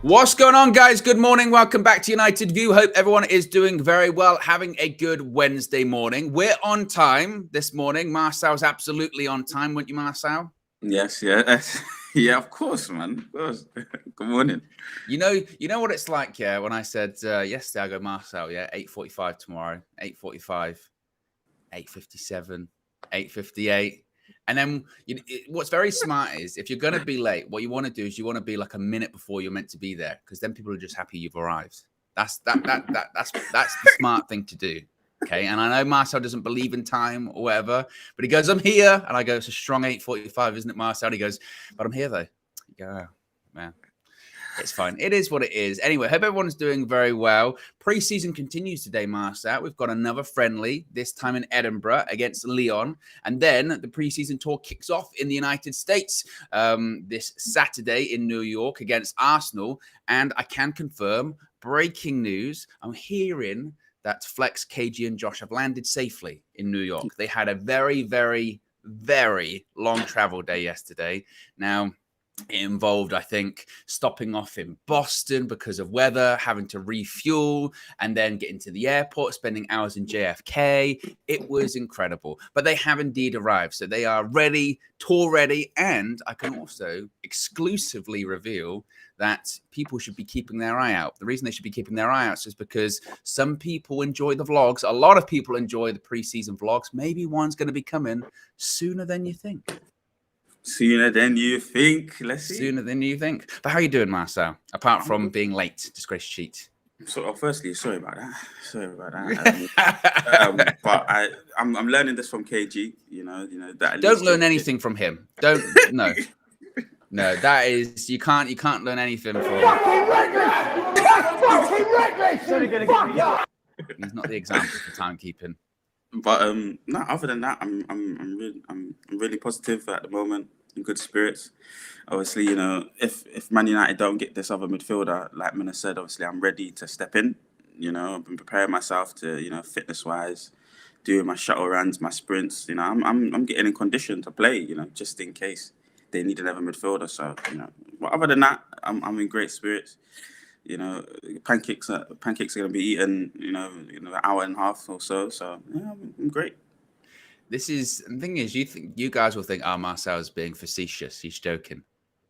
What's going on, guys? Good morning. Welcome back to United View. Hope everyone is doing very well, having a good Wednesday morning. We're on time this morning. Marcel's absolutely on time, weren't you, Marcel? Yes, yeah. Yeah, of course, man. Of course. Good morning. You know what it's like, yeah, when I said yesterday, I go, Marcel, yeah, 8:45 tomorrow, 8:45, 8:57, 8:58. And then what's very smart is if you're going to be late, what you want to do is you want to be like a minute before you're meant to be there, because then people are just happy you've arrived. That's the smart thing to do. Okay. And I know Marcel doesn't believe in time or whatever, but he goes, I'm here. And I go, it's a strong 8:45, isn't it, Marcel? And he goes, but I'm here though. You go, oh, man. It's fine. It is what it is. Anyway, hope everyone's doing very well. Pre-season continues today, Marcel. We've got another friendly, this time in Edinburgh against Lyon. And then the pre-season tour kicks off in the United States this Saturday in New York against Arsenal. And I can confirm, breaking news, I'm hearing that Flex, KG, and Josh have landed safely in New York. They had a very, very, very long travel day yesterday. Now, it involved, I think, stopping off in Boston because of weather, having to refuel, and then getting to the airport, spending hours in JFK. It was incredible. But they have indeed arrived. So they are ready, tour ready. And I can also exclusively reveal that people should be keeping their eye out. The reason they should be keeping their eye out is because some people enjoy the vlogs. A lot of people enjoy the preseason vlogs. Maybe one's going to be coming sooner than you think. Sooner than you think. Let's see. Sooner than you think. But how are you doing, Marcel? Apart from being late, disgrace sheet. So, firstly, sorry about that. But I'm learning this from KG. You know that. Don't learn anything from him. Don't no. No, that is you can't learn anything from. He's not the example for timekeeping. But no. Other than that, I'm really positive at the moment. In good spirits. Obviously, if Man United don't get this other midfielder, like Mina said, obviously I'm ready to step in. I've been preparing myself to, fitness wise, doing my shuttle runs, my sprints. I'm getting in condition to play. Just in case they need another midfielder. So, but other than that, I'm in great spirits. Pancakes are going to be eaten. An hour and a half or so. So yeah, I'm great. The thing is, you guys will think, Marcel's being facetious. He's joking.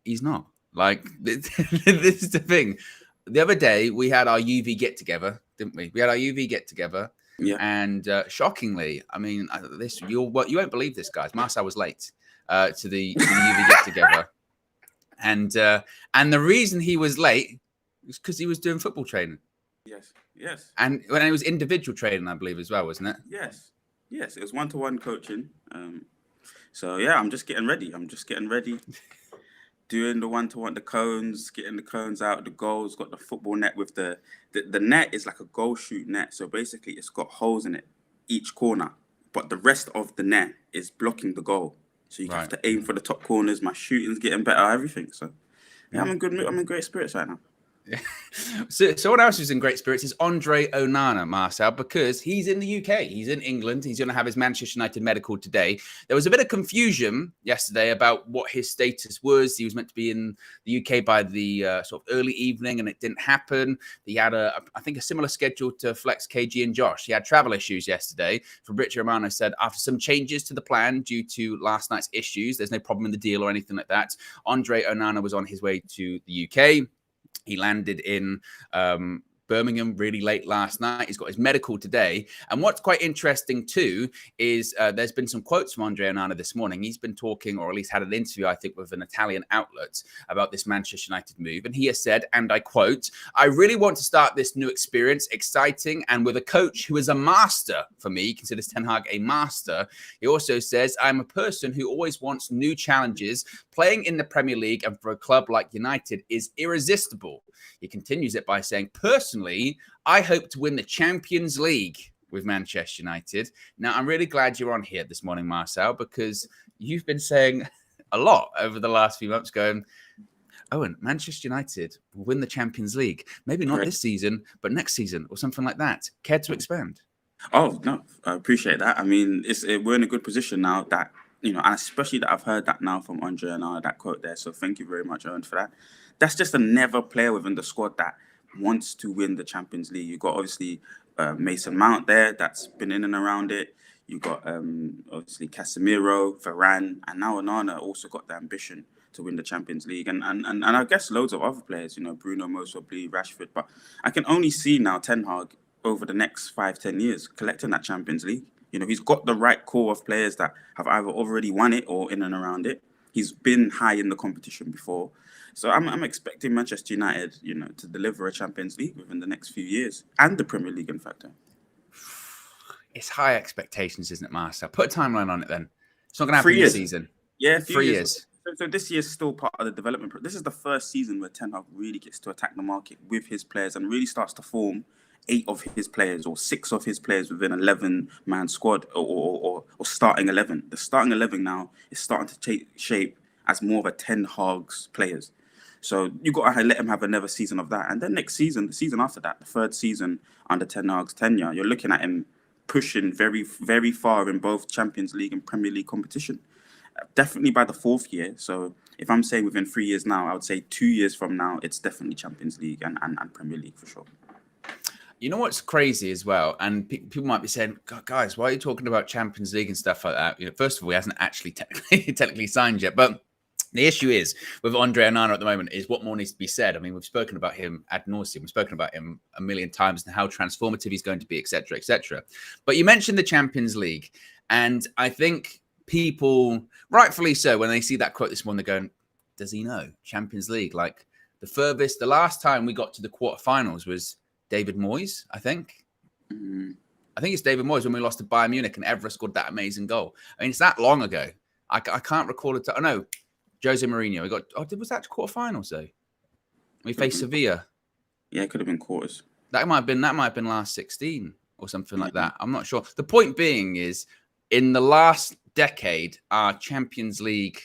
He's not. Like, this is the thing. The other day, we had our UV get-together, didn't we? We had our UV get-together. Yeah. And shockingly, I mean, you won't believe this, guys. Marcel was late to the UV get-together. And the reason he was late was because he was doing football training. Yes. And when it was individual training, I believe, as well, wasn't it? Yes, it was one-to-one coaching. So yeah, I'm just getting ready. Doing the one-to-one, the cones, getting the cones out, the goals, got the football net with the net is like a goal shoot net. So basically it's got holes in it, each corner, but the rest of the net is blocking the goal. So you have to aim for the top corners. My shooting's getting better, everything. So yeah, I'm in great spirits right now. So someone else who's in great spirits is Andre Onana, Marcel, because he's in the UK. He's in England. He's going to have his Manchester United medical today. There was a bit of confusion yesterday about what his status was. He was meant to be in the UK by the sort of early evening, and it didn't happen. He had, I think, a similar schedule to Flex, KG, and Josh. He had travel issues yesterday. Fabrizio Romano said after some changes to the plan due to last night's issues, there's no problem in the deal or anything like that. Andre Onana was on his way to the UK. He landed in Birmingham really late last night. He's got his medical today. And what's quite interesting too is there's been some quotes from Andre Onana this morning. He's been talking, or at least had an interview, I think, with an Italian outlet about this Manchester United move. And he has said, and I quote, "I really want to start this new experience, exciting, and with a coach who is a master for me." He considers Ten Hag a master. He also says, "I'm a person who always wants new challenges. Playing in the Premier League and for a club like United is irresistible." He continues it by saying, "Personally, I hope to win the Champions League with Manchester United." Now, I'm really glad you're on here this morning, Marcel, because you've been saying a lot over the last few months going, Owen, Manchester United will win the Champions League. Maybe not this season, but next season or something like that. Care to expand? Oh, no, I appreciate that. I mean, we're in a good position now that, and especially that I've heard that now from Andre and that quote there. So thank you very much, Owen, for that. that's just a never player within the squad that wants to win the Champions League. You've got obviously Mason Mount there that's been in and around it. You've got obviously Casemiro, Varane, and now Onana also got the ambition to win the Champions League. And I guess loads of other players, you know, Bruno, most probably Rashford. But I can only see now Ten Hag over the next 5-10 years collecting that Champions League. You know, he's got the right core of players that have either already won it or in and around it. He's been high in the competition before. So I'm expecting Manchester United, you know, to deliver a Champions League within the next few years, and the Premier League, in fact. It's high expectations, isn't it, Marcel? Put a timeline on it then. It's not going to happen this season. Yeah, 3 years. So this year is still part of the development. This is the first season where Ten Hag really gets to attack the market with his players and really starts to form 8 of his players or 6 of his players within 11-man squad or starting 11. The starting 11 now is starting to take shape as more of a Ten Hag's players. So you got to let him have another season of that. And then next season, the season after that, the third season under Ten Hag's tenure, you're looking at him pushing very, very far in both Champions League and Premier League competition. Definitely by the 4th year. So if I'm saying within 3 years now, I would say 2 years from now, it's definitely Champions League and Premier League for sure. You know what's crazy as well? And people might be saying, God, guys, why are you talking about Champions League and stuff like that? You know, first of all, he hasn't actually technically signed yet. But the issue is with Andre Onana at the moment is what more needs to be said. I mean, we've spoken about him ad nauseum. We've spoken about him a million times and how transformative he's going to be, etc., etc. But you mentioned the Champions League. And I think people, rightfully so, when they see that quote this morning, they're going, does he know? Champions League. Like the last time we got to the quarterfinals was David Moyes, I think. I think it's David Moyes when we lost to Bayern Munich and Evra scored that amazing goal. I mean, it's that long ago. I can't recall it. Oh, no. Jose Mourinho. Was that quarterfinals though? We faced Sevilla. Yeah, it could have been quarters. That might have been last 16 or something like that. I'm not sure. The point being is, in the last decade, our Champions League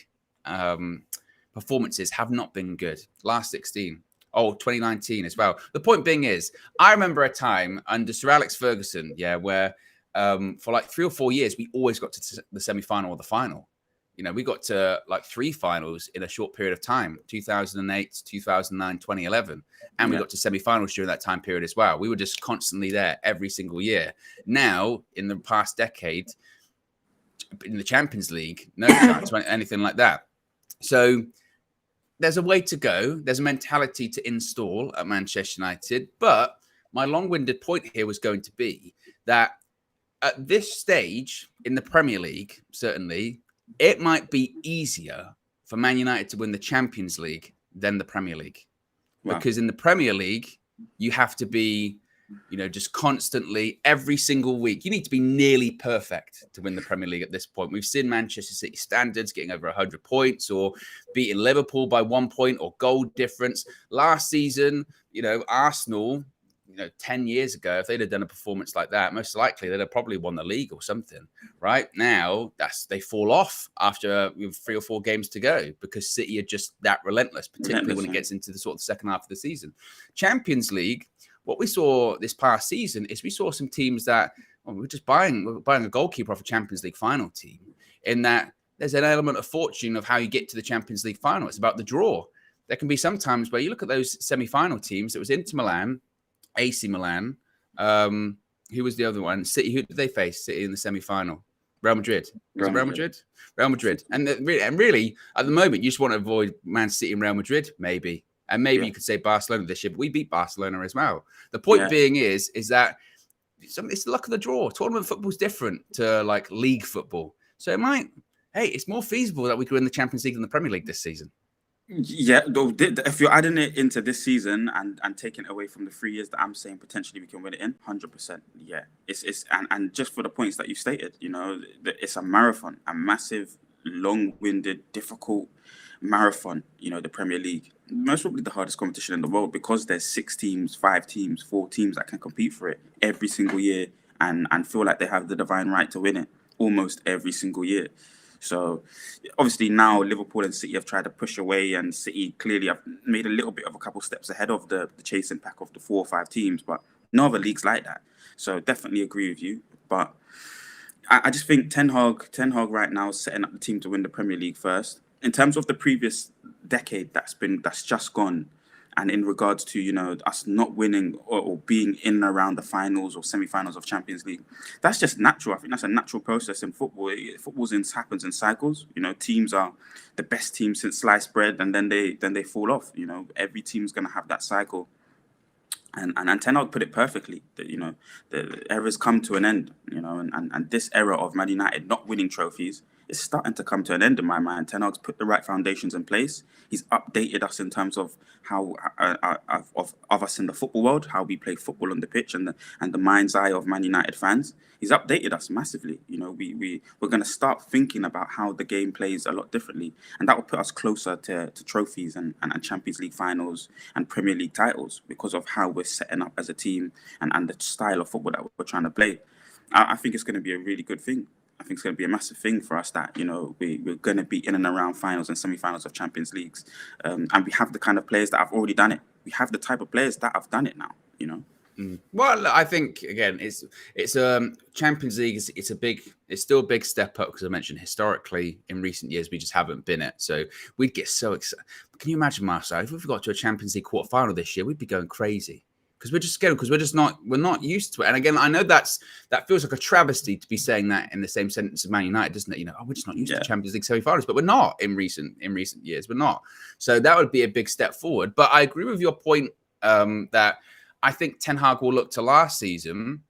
performances have not been good. Last 16. 2019 as well. The point being is, I remember a time under Sir Alex Ferguson, where for like 3 or 4 years, we always got to the semi-final or the final. You know, we got to like 3 finals in a short period of time, 2008, 2009, 2011. And we got to semi-finals during that time period as well. We were just constantly there every single year. Now, in the past decade, in the Champions League, no chance or anything like that. So there's a way to go. There's a mentality to install at Manchester United. But my long-winded point here was going to be that at this stage in the Premier League, certainly, it might be easier for Man United to win the Champions League than the Premier League. Wow. Because in the Premier League, you have to be, you know, just constantly, every single week. You need to be nearly perfect to win the Premier League at this point. We've seen Manchester City standards getting over 100 points or beating Liverpool by 1 point or goal difference. Last season, you know, Arsenal, 10 years ago, if they'd have done a performance like that, most likely they'd have probably won the league or something. Right now, they fall off after 3 or 4 games to go because City are just that relentless, particularly when it gets into the sort of the second half of the season. Champions League, what we saw this past season is we saw some teams that we're buying a goalkeeper off a Champions League final team. In that there's an element of fortune of how you get to the Champions League final. It's about the draw. There can be some times where you look at those semi-final teams. It was Inter Milan, AC Milan. Who was the other one? City. Who did they face? City in the semi-final. Real Madrid. Real Madrid. Real Madrid. And really, at the moment, you just want to avoid Man City and Real Madrid, maybe. And maybe you could say Barcelona this year, but we beat Barcelona as well. The point being is that it's the luck of the draw. Tournament football is different to like league football. So it's more feasible that we could win the Champions League than the Premier League this season. Yeah, if you're adding it into this season and taking it away from the 3 years that I'm saying potentially we can win it in, 100%. Yeah, it's and just for the points that you stated, it's a marathon, a massive, long-winded, difficult marathon. The Premier League, most probably the hardest competition in the world because there's 6 teams, 5 teams, 4 teams that can compete for it every single year and feel like they have the divine right to win it almost every single year. So, obviously, now Liverpool and City have tried to push away, and City clearly have made a little bit of a couple steps ahead of the chasing pack of the 4 or 5 teams, but no other leagues like that. So, definitely agree with you. But I just think Ten Hag right now is setting up the team to win the Premier League first. In terms of the previous decade that's just gone, and in regards to, you know, us not winning or being in and around the finals or semi-finals of Champions League, that's just natural. I think that's a natural process in football. Happens in cycles. You know, teams are the best team since sliced bread, and then they fall off. You know, every team's going to have that cycle. And Ten Hag put it perfectly, that, you know, the era's come to an end, you know, and this era of Man United not winning trophies is starting to come to an end in my mind. Ten Hag's put the right foundations in place. He's updated us in terms of how of us in the football world, how we play football on the pitch, and the mind's eye of Man United fans. He's updated us massively. You know, we're going to start thinking about how the game plays a lot differently, and that will put us closer to trophies and Champions League finals and Premier League titles, because of how we're setting up as a team and the style of football that we're trying to play. I think it's going to be a really good thing. I think it's going to be a massive thing for us that, you know, we're going to be in and around finals and semi-finals of Champions Leagues. And we have the kind of players that have already done it. We have the type of players that have done it now, you know. Well, I think again, it's Champions League. It's still a big step up, because I mentioned historically in recent years we just haven't been it. So we'd get so excited. Can you imagine, Marcel, if we got to a Champions League quarter final this year, we'd be going crazy, because we're just scared, because we're not used to it. And again, I know that feels like a travesty to be saying that in the same sentence as Man United, doesn't it? You know, we're just not used to Champions League semi-finals, but we're not in recent years. We're not. So that would be a big step forward. But I agree with your point that I think Ten Hag will look to last season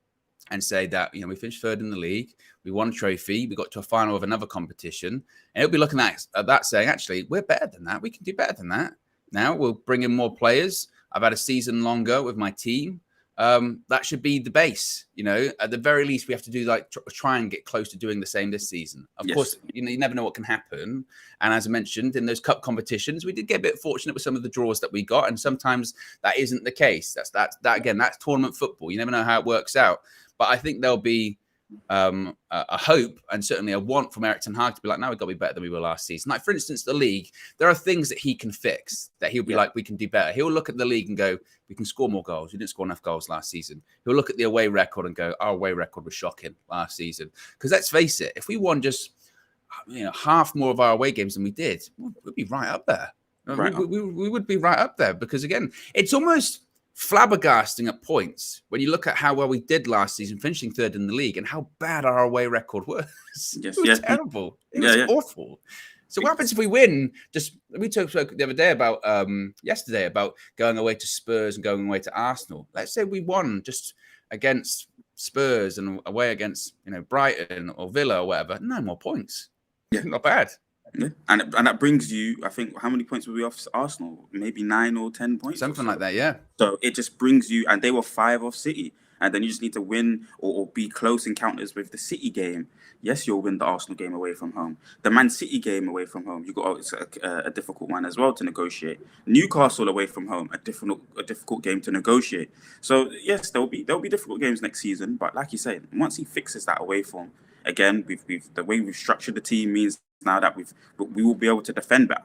and say that, you know, we finished third in the league, we won a trophy, we got to a final of another competition, and he'll be looking at that saying, actually, we're better than that. We can do better than that. Now we'll bring in more players. I've had a season longer with my team. That should be the base. You know, at the very least, we have to do try and get close to doing the same this season. Of course, you know, you never know what can happen. And as I mentioned, in those cup competitions, we did get a bit fortunate with some of the draws that we got, and sometimes that isn't the case. That's tournament football. You never know how it works out. But I think there'll be a hope and certainly a want from Erik ten Hag to be like, no, we've got to be better than we were last season. Like, for instance, the league, there are things that he can fix, that he'll be like, we can do better. He'll look at the league and go, we can score more goals. We didn't score enough goals last season. He'll look at the away record and go, our away record was shocking last season. Because let's face it, if we won just, you know, half more of our away games than we did, we'd be right up there. We would be right up there, because again, it's almost flabbergasting at points when you look at how well we did last season, finishing third in the league, and how bad our away record was. It was terrible. It was awful. So what happens if we win? We spoke the other day about yesterday about going away to Spurs and going away to Arsenal. Let's say we won just against Spurs and away against, you know, Brighton or Villa or whatever. 9 more points. Yeah, not bad. Yeah. And that brings you, I think, how many points were we off Arsenal? Maybe 9 or 10 points? Something like that, yeah. So it just brings you, and they were 5 off City. And then you just need to win or be close encounters with the City game. Yes, you'll win the Arsenal game away from home. The Man City game away from home, it's a difficult one as well to negotiate. Newcastle away from home, a difficult game to negotiate. So yes, there'll be difficult games next season. But like you said, once he fixes that away form, again, the way we've structured the team means now that we will be able to defend better.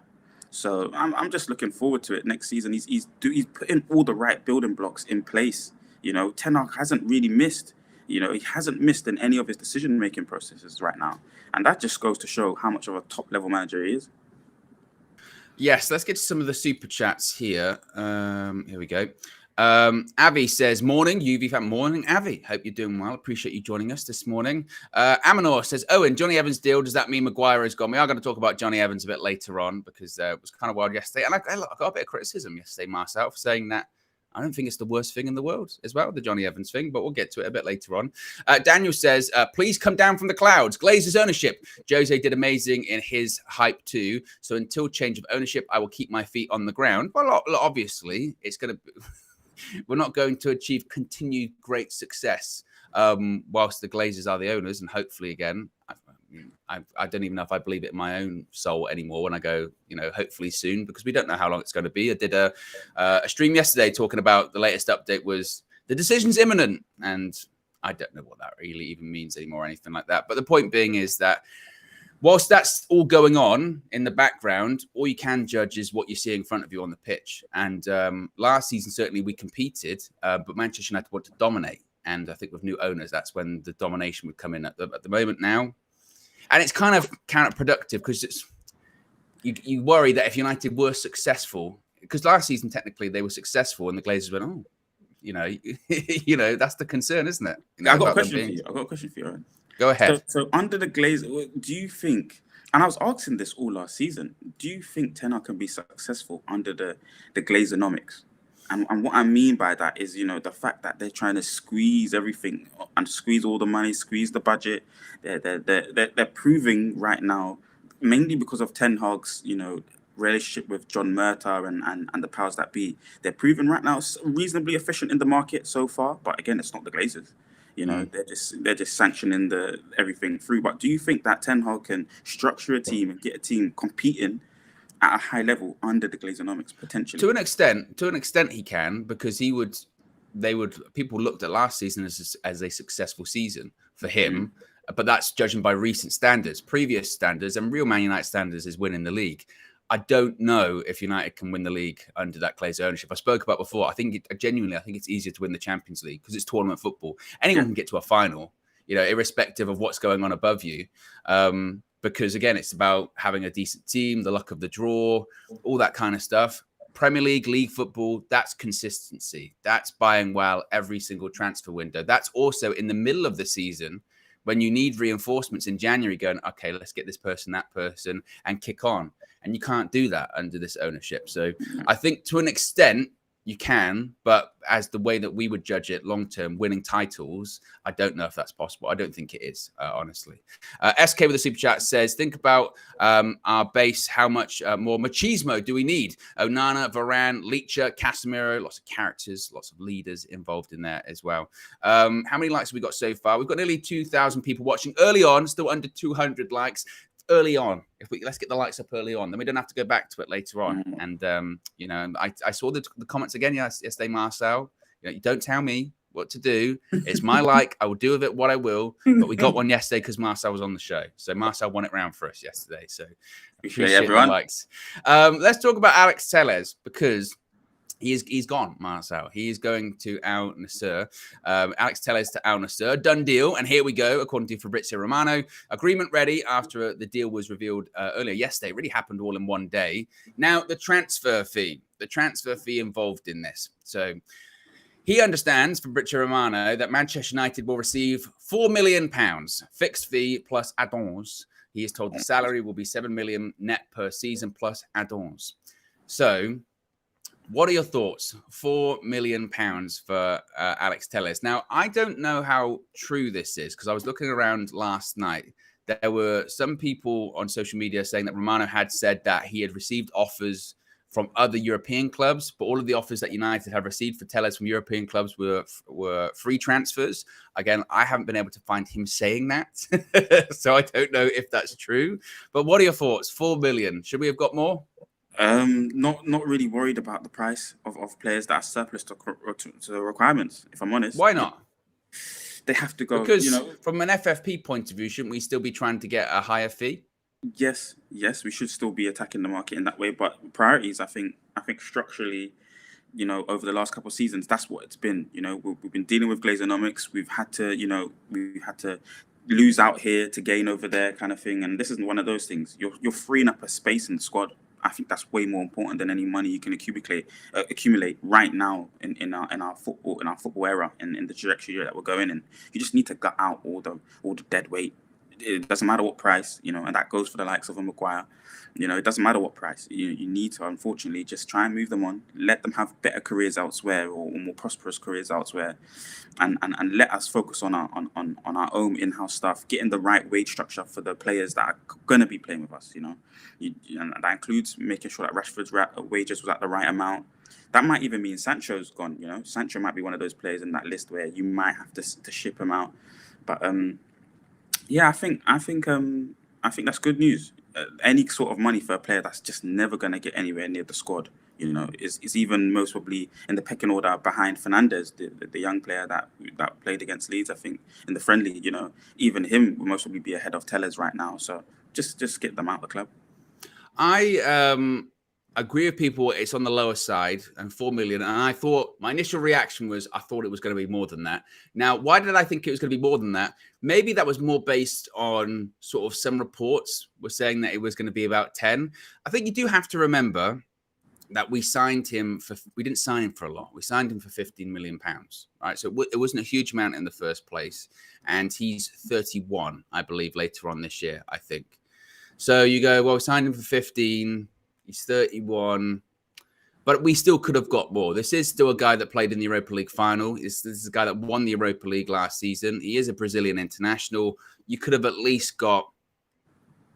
So I'm just looking forward to it next season. He's putting all the right building blocks in place. You know, Ten Hag hasn't really missed. You know, he hasn't missed in any of his decision-making processes right now. And that just goes to show how much of a top-level manager he is. Yes, let's get to some of the super chats here. Here we go. Avi says, morning, UV fan. Morning, Avi. Hope you're doing well. Appreciate you joining us this morning. Amanor says, Owen, Johnny Evans deal, does that mean Maguire has gone? We are going to talk about Johnny Evans a bit later on, because it was kind of wild yesterday. And I got a bit of criticism yesterday myself, saying that I don't think it's the worst thing in the world as well, the Johnny Evans thing, but we'll get to it a bit later on. Daniel says, please come down from the clouds. Glazers ownership. Jose did amazing in his hype too. So until change of ownership, I will keep my feet on the ground. Well, obviously, it's going to... We're not going to achieve continued great success whilst the Glazers are the owners. And hopefully, again, I don't even know if I believe it in my own soul anymore when I go, you know, hopefully soon, because we don't know how long it's going to be. I did a stream yesterday talking about the latest update was the decision's imminent. And I don't know what that really even means anymore or anything like that. But the point being is that whilst that's all going on in the background, all you can judge is what you see in front of you on the pitch. And last season, certainly we competed, but Manchester United wanted to dominate. And I think with new owners, that's when the domination would come in. At the moment now, and it's kind of counterproductive, because you worry that if United were successful, because last season technically they were successful, and the Glazers went, oh, that's the concern, isn't it? I got a question for you. I got a question for you. Right? Go ahead. So under the Glazer, do you think? And I was asking this all last season. Do you think Ten Hag can be successful under the Glazeronomics? And what I mean by that is, the fact that they're trying to squeeze everything and squeeze all the money, squeeze the budget. They're proving right now, mainly because of Ten Hag's, relationship with John Murta and the powers that be. They're proving right now reasonably efficient in the market so far. But again, it's not the Glazers. They're just sanctioning everything through. But do you think that Ten Hag can structure a team and get a team competing at a high level under the Glazeronomics potentially? To an extent, he can, because people looked at last season as a successful season for him, but that's judging by recent standards. Previous standards and real Man United standards is winning the league. I don't know if United can win the league under that Glazer ownership. I spoke about before. I think it's easier to win the Champions League because it's tournament football. Anyone can get to a final, irrespective of what's going on above you. Because again, it's about having a decent team, the luck of the draw, all that kind of stuff. Premier League, league football, that's consistency. That's buying well every single transfer window. That's also in the middle of the season when you need reinforcements in January going, okay, let's get this person, that person, and kick on. And you can't do that under this ownership. So I think to an extent you can, but as the way that we would judge it long-term, winning titles, I don't know if that's possible. I don't think it is, honestly. SK with the super chat says, think about our base. How much more machismo do we need? Onana, Varane, Leacher, Casemiro, lots of characters, lots of leaders involved in there as well. How many likes have we got so far? We've got nearly 2,000 people watching early on, still under 200 likes. Early on, let's get the likes up early on, then we don't have to go back to it later on. And I saw the comments again yesterday, Marcel. You don't tell me what to do. It's my like. I will do with it what I will. But we got one yesterday because Marcel was on the show. So Marcel won it round for us yesterday. So appreciate everyone. The likes. Let's talk about Alex Telles, because he's gone, Marcel. He is going to Al Nassr. Alex Telles to Al Nassr. Done deal. And here we go, according to Fabrizio Romano. Agreement ready after the deal was revealed earlier yesterday. It really happened all in one day. Now, the transfer fee. The transfer fee involved in this. So he understands, Fabrizio Romano, that Manchester United will receive £4 million fixed fee plus add-ons. He is told the salary will be £7 million net per season plus add-ons. So what are your thoughts? £4 million for Alex Telles. Now, I don't know how true this is, because I was looking around last night. There were some people on social media saying that Romano had said that he had received offers from other European clubs, but all of the offers that United have received for Telles from European clubs were free transfers. Again, I haven't been able to find him saying that, so I don't know if that's true. But what are your thoughts? £4 million. Should we have got more? Not really worried about the price of players that are surplus to the requirements, if I'm honest. Why not? They have to go, because from an FFP point of view, shouldn't we still be trying to get a higher fee? Yes, we should still be attacking the market in that way. But priorities, I think structurally, over the last couple of seasons, that's what it's been. We've been dealing with Glazeronomics. We've had to lose out here to gain over there, kind of thing. And this isn't one of those things. You're freeing up a space in the squad. I think that's way more important than any money you can accumulate right now in our football era, in the trajectory that we're going in. You just need to gut out all the dead weight. It doesn't matter what price, and that goes for the likes of a Maguire. It doesn't matter what price. You need to, unfortunately, just try and move them on, let them have better careers elsewhere, or more prosperous careers elsewhere, and let us focus on our own in-house stuff, getting the right wage structure for the players that are going to be playing with us. And that includes making sure that Rashford's wages was at the right amount. That might even mean Sancho's gone. Sancho might be one of those players in that list where you might have to ship him out. But yeah, I think that's good news. Any sort of money for a player that's just never going to get anywhere near the squad, is even most probably in the pecking order behind Fernandez, the young player that played against Leeds, I think, in the friendly. Even him will most probably be ahead of Telles right now. So just get them out of the club. I agree with people. It's on the lower side and 4 million. And I thought my initial reaction was I thought it was going to be more than that. Now, why did I think it was going to be more than that? Maybe that was more based on sort of some reports were saying that it was going to be about 10. I think you do have to remember that we didn't sign him for a lot. We signed him for 15 million pounds, right? So it wasn't a huge amount in the first place. And he's 31, I believe, later on this year, I think. So you go, well, we signed him for 15. He's 31, but we still could have got more. This is still a guy that played in the Europa League final. This is a guy that won the Europa League last season. He is a Brazilian international. You could have at least got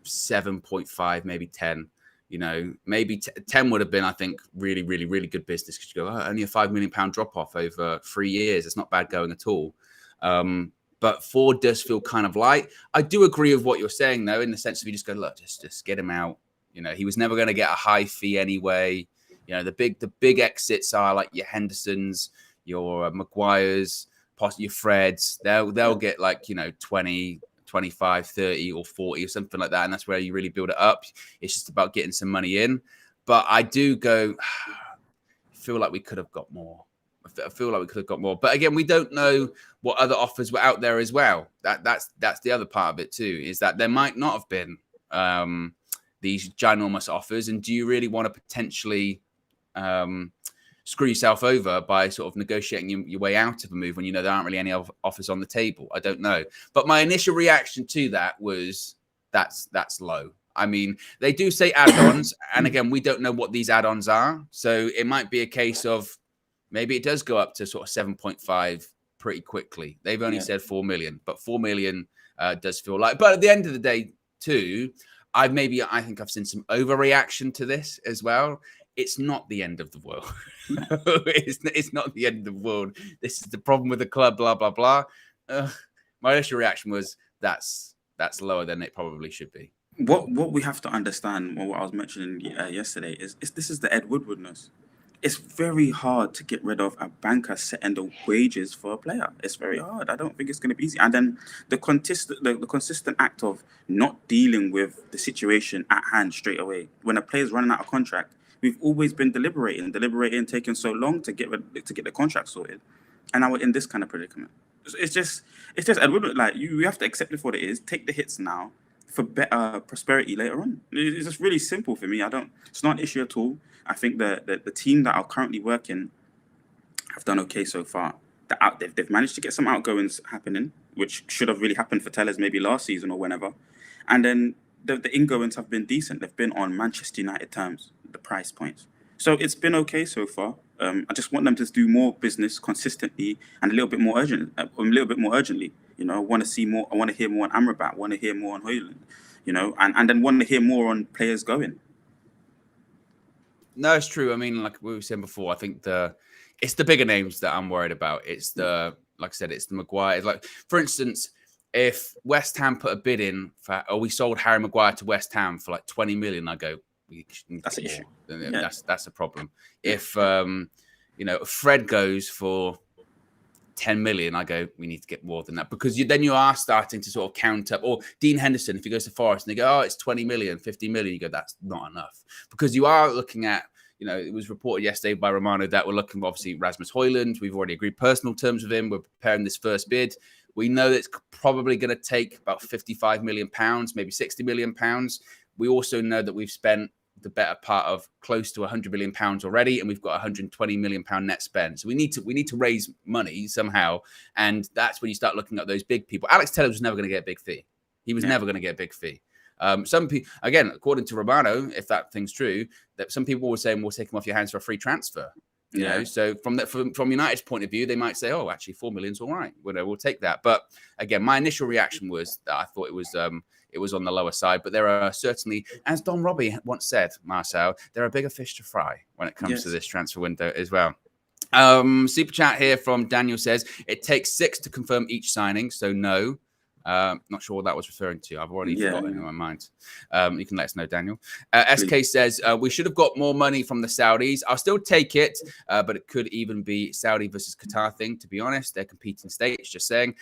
7.5, maybe 10. You know, maybe 10 would have been, I think, really, really, really good business. Because you go, only a £5 million drop off over 3 years. It's not bad going at all. But 4 does feel kind of light. I do agree with what you're saying, though, in the sense of you just go, look, just get him out. You know, he was never going to get a high fee anyway. You know, the big exits are like your Hendersons, your Maguires, possibly your Freds. They'll get like, you know, 20, 25, 30 or 40 or something like that. And that's where you really build it up. It's just about getting some money in. But I do feel like we could have got more. I feel like we could have got more. But again, we don't know what other offers were out there as well. That's the other part of it too, is that there might not have been these ginormous offers. And do you really want to potentially screw yourself over by sort of negotiating your way out of a move when you know there aren't really any offers on the table? I don't know. But my initial reaction to that was that's low. I mean, they do say add-ons. And again, we don't know what these add-ons are. So it might be a case of maybe it does go up to sort of 7.5 pretty quickly. They've only said 4 million, but 4 million does feel like. But at the end of the day, too, I think I've seen some overreaction to this as well. It's not the end of the world. It's not the end of the world. This is the problem with the club, blah, blah, blah. My initial reaction was that's lower than it probably should be. What we have to understand, or what I was mentioning yesterday, is this is the Ed Woodwardness. It's very hard to get rid of a banker setting the wages for a player. It's very hard. I don't think it's going to be easy. And then the consistent act of not dealing with the situation at hand straight away. When a player's running out of contract, we've always been deliberating, taking so long to get the contract sorted. And now we're in this kind of predicament. It's just Edward, like you have to accept it for what it is. Take the hits now for better prosperity later on. It's just really simple for me. It's not an issue at all. I think the team that are currently working have done okay so far. They've managed to get some outgoings happening, which should have really happened for Tellers maybe last season or whenever. And then the ingoings have been decent. They've been on Manchester United terms, the price points. So it's been okay so far. I just want them to do more business consistently and a little bit more urgently. You know, I want to see more. I want to hear more on Amrabat. I want to hear more on Højlund. You know, and then want to hear more on players going. No, it's true. I mean, like we were saying before, I think it's the bigger names that I'm worried about. It's like I said, it's the Maguire. Like, for instance, if West Ham put a bid in or we sold Harry Maguire to West Ham for like 20 million, I go, that's an issue. That's a problem. If Fred goes for 10 million, I go, we need to get more than that, because then you are starting to sort of count up. Or Dean Henderson, if he goes to Forest and they go, it's 20 million, 50 million, you go, that's not enough, because you are looking at, it was reported yesterday by Romano that we're looking at obviously Rasmus Højlund. We've already agreed personal terms with him. We're preparing this first bid. We know that it's probably going to take about 55 million pounds, maybe 60 million pounds. We also know that we've spent the better part of close to 100 million pounds already, and we've got 120 million pound net spend. So we need to raise money somehow, and that's when you start looking at those big people. Alex Tellers was never going to get a big fee. He was never going to get a big fee. Some people, again, according to Romano, if that thing's true, that some people were saying we'll take him off your hands for a free transfer. You know, so from United's point of view, they might say, oh, actually, 4 million's all right. We'll take that. But again, my initial reaction was that I thought it was on the lower side. But there are certainly, as Don Robbie once said, Marcel, there are bigger fish to fry when it comes to this transfer window as well. Super chat here from Daniel says, it takes 6 to confirm each signing, so no. Not sure what that was referring to. I've already forgotten in my mind. You can let us know, Daniel. SK says, we should have got more money from the Saudis. I'll still take it, but it could even be Saudi versus Qatar thing, to be honest. They're competing states, just saying.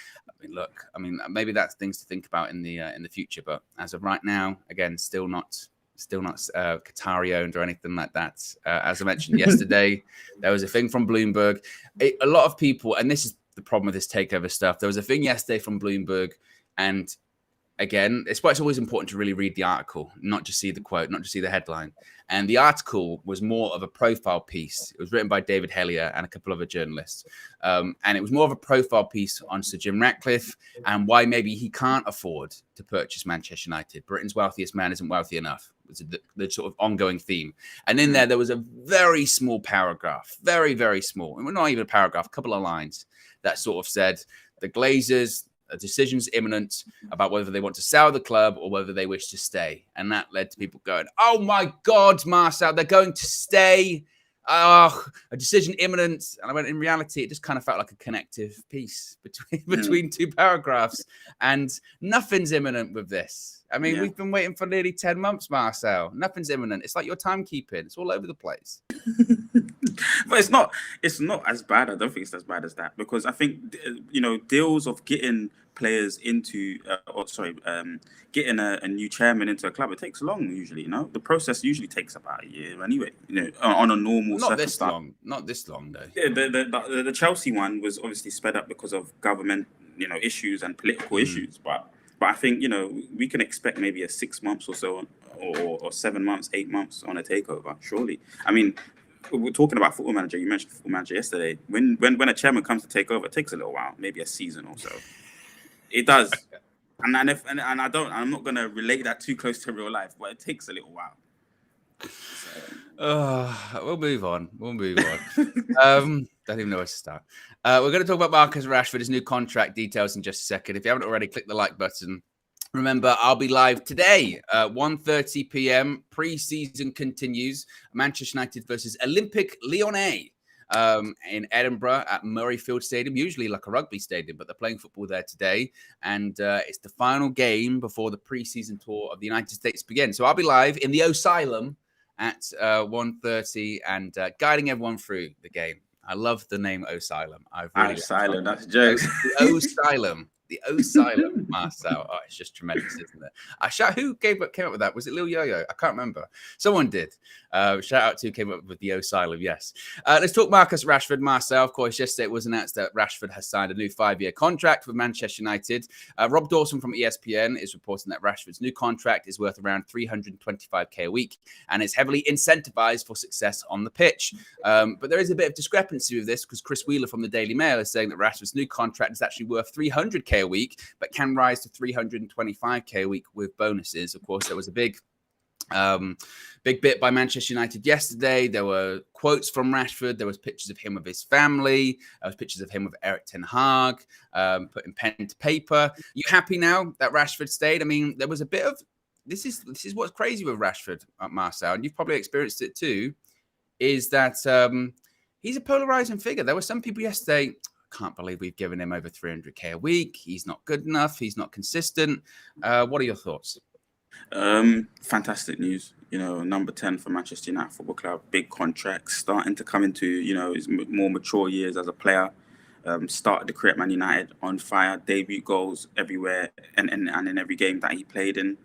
Maybe that's things to think about in the future. But as of right now, again, still not still not Qatari owned or anything like that. As I mentioned yesterday, there was a thing from Bloomberg. A lot of people, and this is the problem with this takeover stuff. There was a thing yesterday from Bloomberg, and again, it's why it's always important to really read the article, not just see the quote, not just see the headline. And the article was more of a profile piece. It was written by David Hellier and a couple of other journalists. And it was more of a profile piece on Sir Jim Ratcliffe and why maybe he can't afford to purchase Manchester United. Britain's wealthiest man isn't wealthy enough. It's the sort of ongoing theme. And in there was a very small paragraph, very, very small. And not even a paragraph, a couple of lines that sort of said, the Glazers, a decision's imminent about whether they want to sell the club or whether they wish to stay. And that led to people going, oh my God, Marcel, they're going to stay. Oh, a decision imminent. And I went, in reality, it just kind of felt like a connective piece between two paragraphs. And nothing's imminent with this. I mean, we've been waiting for nearly 10 months, Marcel. Nothing's imminent. It's like your timekeeping. It's all over the place. But it's not as bad. I don't think it's as bad as that, because I think, deals of getting players into, getting a new chairman into a club, it takes long usually. The process usually takes about a year anyway. On a normal. Not this long. Not this long though. Yeah, the Chelsea one was obviously sped up because of government, issues and political issues. But I think we can expect maybe a 6 months or so, or 7 months, 8 months on a takeover. Surely. I mean, we're talking about Football Manager. You mentioned Football Manager yesterday. When a chairman comes to take over, it takes a little while, maybe a season or so. It does, and I'm not going to relate that too close to real life, but it takes a little while. So. We'll move on. Don't even know where to start. We're going to talk about Marcus Rashford, his new contract details in just a second. If you haven't already, click the like button. Remember, I'll be live today, 1:30 p.m. Pre-season continues. Manchester United versus Olympique Lyonnais in Edinburgh at Murrayfield Stadium, usually like a rugby stadium, but they're playing football there today. And it's the final game before the pre-season tour of the United States begins. So I'll be live in the Asylum at 1:30 and guiding everyone through the game. I love the name Asylum. Asylum, that's a joke. The Asylum. The Asylum, Marcel. Oh, it's just tremendous, isn't it? Who came up with that? Was it Lil Yo-Yo? I can't remember. Someone did. Shout out to who came up with the Asylum, yes. Let's talk Marcus Rashford, Marcel. Of course, yesterday it was announced that Rashford has signed a new 5-year contract with Manchester United. Rob Dawson from ESPN is reporting that Rashford's new contract is worth around $325K a week and is heavily incentivized for success on the pitch. But there is a bit of discrepancy with this because Chris Wheeler from the Daily Mail is saying that Rashford's new contract is actually worth $300K a week, but can rise to $325K a week with bonuses. Of course, there was a big bit by Manchester United yesterday. There were quotes from Rashford. There was pictures of him with his family. There was pictures of him with Eric Ten Hag, putting pen to paper. You happy now that Rashford stayed? I mean, there was a bit of this is what's crazy with Rashford, Marcel, and you've probably experienced it too, is that he's a polarizing figure. There were some people yesterday, can't believe we've given him over $300K a week. He's not good enough. He's not consistent. What are your thoughts? Fantastic news. Number 10 for Manchester United Football Club. Big contracts, starting to come into, his more mature years as a player. Started the career at Man United on fire. Debut goals everywhere and in every game that he played in.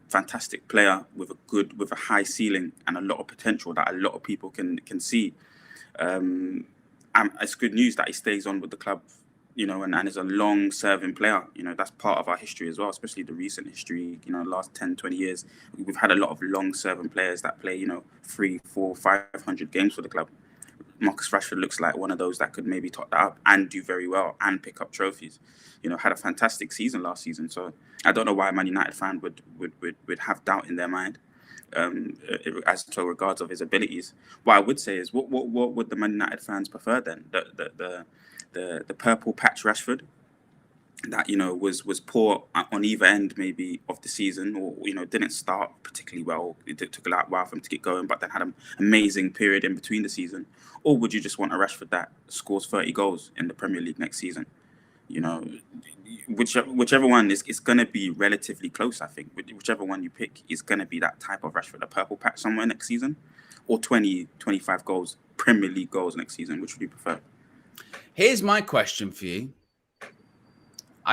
Fantastic player with a high ceiling and a lot of potential that a lot of people can see. It's good news that he stays on with the club, and is a long-serving player. That's part of our history as well, especially the recent history, last 10, 20 years. We've had a lot of long-serving players that play, 300, 400, 500 games for the club. Marcus Rashford looks like one of those that could maybe top that up and do very well and pick up trophies. Had a fantastic season last season. So I don't know why a Man United fan would have doubt in their mind as to regards of his abilities. What I would say is, what would the Man United fans prefer then? The purple patch Rashford that was poor on either end maybe of the season, or didn't start particularly well. It took a while for him to get going, but then had an amazing period in between the season. Or would you just want a Rashford that scores 30 goals in the Premier League next season? Whichever one is going to be relatively close. I think whichever one you pick is going to be that type of Rashford, a purple patch somewhere next season, or 20, 25 goals, Premier League goals next season. Which would you prefer? Here's my question for you.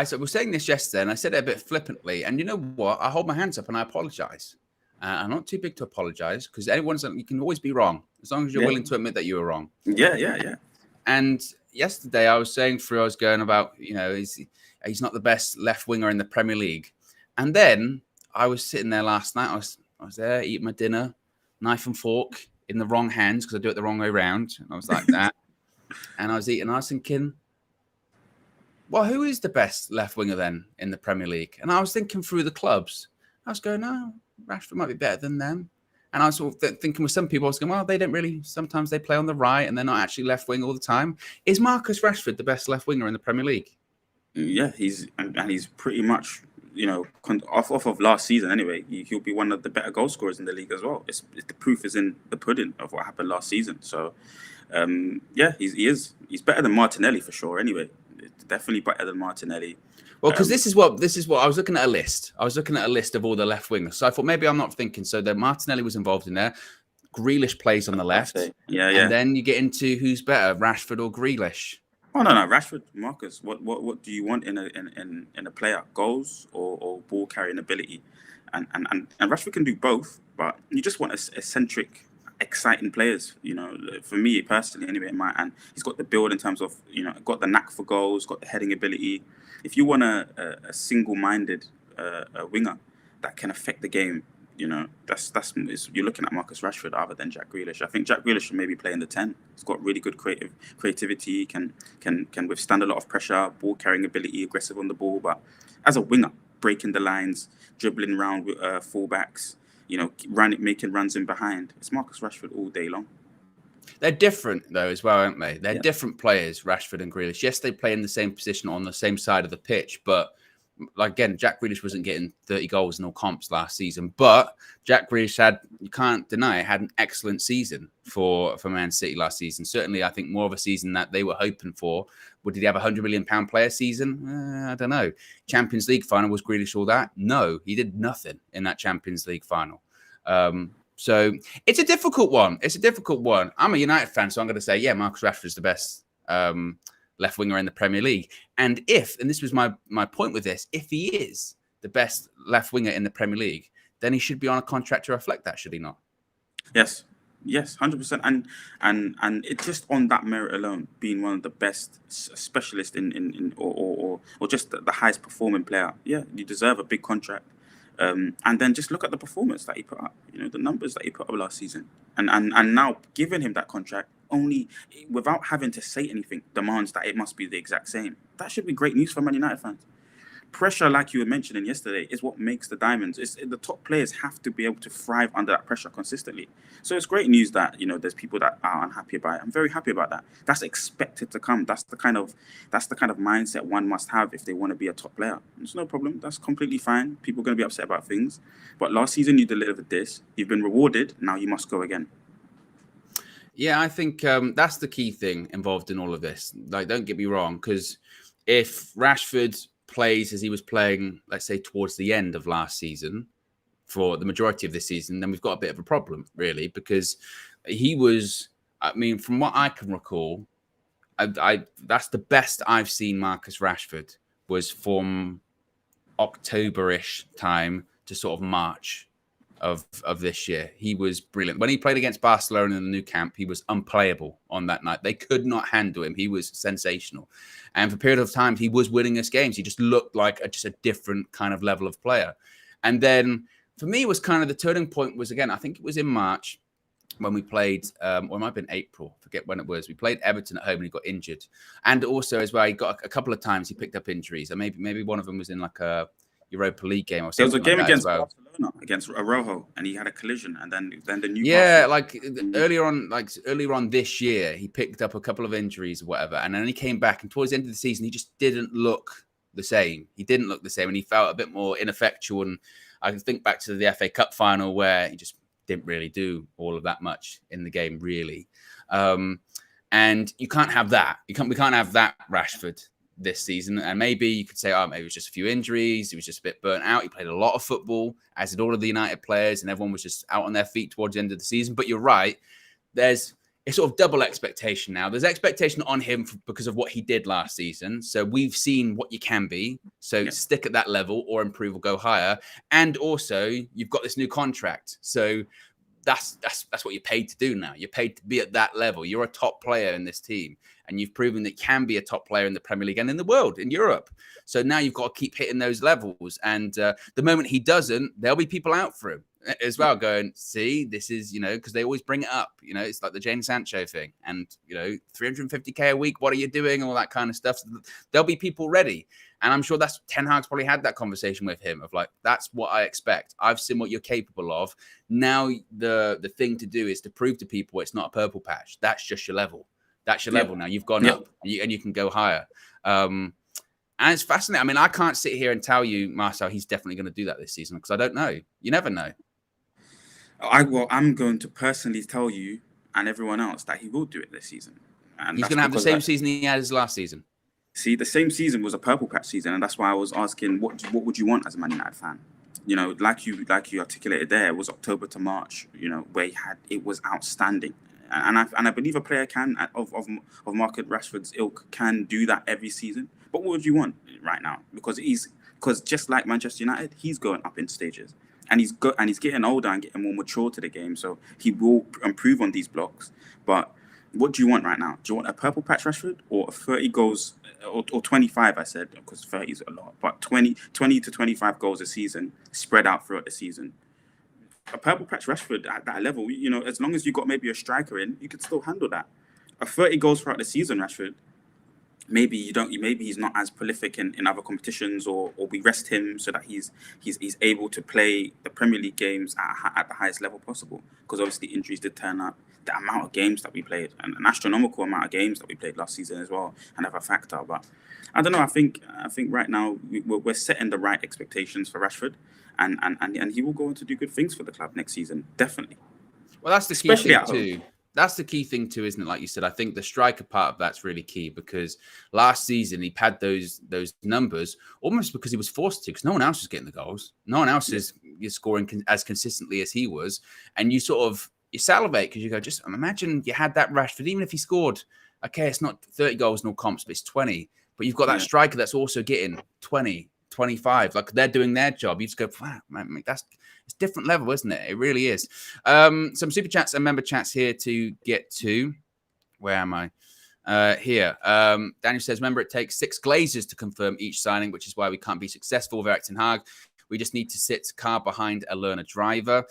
was saying this yesterday, and I said it a bit flippantly. And you know what? I hold my hands up and I apologize. I'm not too big to apologize because you can always be wrong as long as you're willing to admit that you were wrong. Yeah. And yesterday I was going about, he's not the best left winger in the Premier League. And then I was sitting there last night. I was there eating my dinner, knife and fork in the wrong hands because I do it the wrong way around. And I was like that. And I was thinking, well, who is the best left winger then in the Premier League? And I was thinking through the clubs. I was going, no, Rashford might be better than them. And I was sort of thinking with some people, I was going, well, they don't really, sometimes they play on the right and they're not actually left wing all the time. Is Marcus Rashford the best left winger in the Premier League? Yeah, he's pretty much, off of last season anyway, he'll be one of the better goal scorers in the league as well. The proof is in the pudding of what happened last season. So, he's better than Martinelli for sure anyway. It's definitely better than Martinelli. Well, because this is what I was looking at a list. I was looking at a list of all the left wingers. So I thought maybe I'm not thinking. So that Martinelli was involved in there. Grealish plays on the left. Yeah. And then you get into who's better, Rashford or Grealish. Oh no, Rashford, Marcus. What do you want in a player? Goals or ball carrying ability? And Rashford can do both, but you just want eccentric, exciting players. For me personally, anyway, and he's got the build in terms of got the knack for goals, got the heading ability. If you want a single-minded winger that can affect the game, you're looking at Marcus Rashford other than Jack Grealish. I think Jack Grealish should maybe play in the 10. He's got really good creativity, can withstand a lot of pressure, ball carrying ability, aggressive on the ball. But as a winger, breaking the lines, dribbling around with fullbacks, making runs in behind, it's Marcus Rashford all day long. They're different, though, as well, aren't they? They're different players, Rashford and Grealish. Yes, they play in the same position on the same side of the pitch, but again, Jack Grealish wasn't getting 30 goals in all comps last season. But Jack Grealish you can't deny, had an excellent season for Man City last season. Certainly, I think more of a season that they were hoping for. Did he have a £100 million player season? I don't know. Champions League final, was Grealish all that? No, he did nothing in that Champions League final. So it's a difficult one. I'm a United fan, so I'm going to say, Marcus Rashford is the best left winger in the Premier League. And this was my point with this, if he is the best left winger in the Premier League, then he should be on a contract to reflect that, should he not? Yes, 100%. And it's just on that merit alone, being one of the best specialists or just the highest performing player. Yeah, you deserve a big contract. And then just look at the performance that he put up, the numbers that he put up last season. And now giving him that contract only without having to say anything demands that it must be the exact same. That should be great news for Man United fans. Pressure, like you were mentioning yesterday, is what makes the diamonds. The top players have to be able to thrive under that pressure consistently. So it's great news that there's people that are unhappy about it. I'm very happy about that. That's expected to come. That's the kind of mindset one must have if they want to be a top player. It's no problem. That's completely fine. People are going to be upset about things. But last season you delivered this. You've been rewarded. Now you must go again. Yeah, I think that's the key thing involved in all of this. Like, don't get me wrong, because if Rashford plays as he was playing, let's say, towards the end of last season, for the majority of this season, then we've got a bit of a problem, really, because he was, from what I can recall, that's the best I've seen Marcus Rashford was from October-ish time to sort of March of this year. He was brilliant. When he played against Barcelona in the new camp, he was unplayable on that night. They could not handle him. He was sensational. And for a period of time, he was winning us games. He just looked like just a different kind of level of player. And then for me, it was kind of the turning point was, again, I think it was in March when we played, or it might have been April, forget when it was. We played Everton at home and he got injured. And also as well, he got a couple of times he picked up injuries. And maybe one of them was in like a Europa League game or something. There was a game like against Barcelona, against Arojo, and he had a collision, and then the new earlier on this year, he picked up a couple of injuries or whatever, and then he came back, and towards the end of the season, he just didn't look the same. And he felt a bit more ineffectual. And I can think back to the FA Cup final where he just didn't really do all of that much in the game, really. And you can't have that. We can't have that Rashford this season. And maybe you could say, maybe it was just a few injuries. He was just a bit burnt out. He played a lot of football, as did all of the United players, and everyone was just out on their feet towards the end of the season. But you're right. it's sort of double expectation now. There's expectation on him because of what he did last season. So we've seen what you can be. So stick at that level or improve or go higher. And also you've got this new contract. So that's what you're paid to do now. You're paid to be at that level. You're a top player in this team, and you've proven that you can be a top player in the Premier League and in the world, in Europe. So now you've got to keep hitting those levels. And the moment he doesn't, there'll be people out for him as well going, see, this is, because they always bring it up. It's like the Jane Sancho thing. And, 350K a week, what are you doing? All that kind of stuff. So there'll be people ready. And I'm sure that's Ten Hag's probably had that conversation with him of like, that's what I expect. I've seen what you're capable of. Now the thing to do is to prove to people it's not a purple patch. That's just your level. That's your level now. You've gone up and you can go higher. And it's fascinating. I mean, I can't sit here and tell you, Marcel, he's definitely going to do that this season because I don't know. You never know. I'm going to personally tell you and everyone else that he will do it this season. And he's going to have the same season he had as last season. See, the same season was a purple patch season, and that's why I was asking, what would you want as a Man United fan? Like you articulated there, it was October to March. Where it was outstanding, and I believe a player of Marcus Rashford's ilk can do that every season. But what would you want right now? Because just like Manchester United, he's going up in stages, and he's getting older and getting more mature to the game, so he will improve on these blocks. But what do you want right now? Do you want a purple patch Rashford or 30 goals or 25? I said, because 30 is a lot, but 20 to 25 goals a season spread out throughout the season. A purple patch Rashford at that level, as long as you got maybe a striker in, you could still handle that. A 30 goals throughout the season Rashford, maybe he's not as prolific in other competitions, or we rest him so that he's able to play the Premier League games at the highest level possible. Because obviously injuries did turn up. The amount of games that we played, and an astronomical amount of games that we played last season as well, another factor. But I don't know. I think right now we're setting the right expectations for Rashford, and he will go on to do good things for the club next season, definitely. Well, that's the key thing too. That's the key thing too, isn't it? Like you said, I think the striker part of that's really key, because last season he had those numbers almost because he was forced to, because no one else was getting the goals. No one else is scoring as consistently as he was, and you salivate because you go, just imagine you had that Rashford, even if he scored, okay, it's not 30 goals, no comps, but it's 20. But you've got that striker that's also getting 20, 25. Like they're doing their job. You just go, wow, man, it's different level, isn't it? It really is. Some super chats and member chats here to get to. Where am I? Here. Daniel says, remember, it takes 6 Glazers to confirm each signing, which is why we can't be successful with Eric Ten Hag. We just need to sit car behind a learner driver.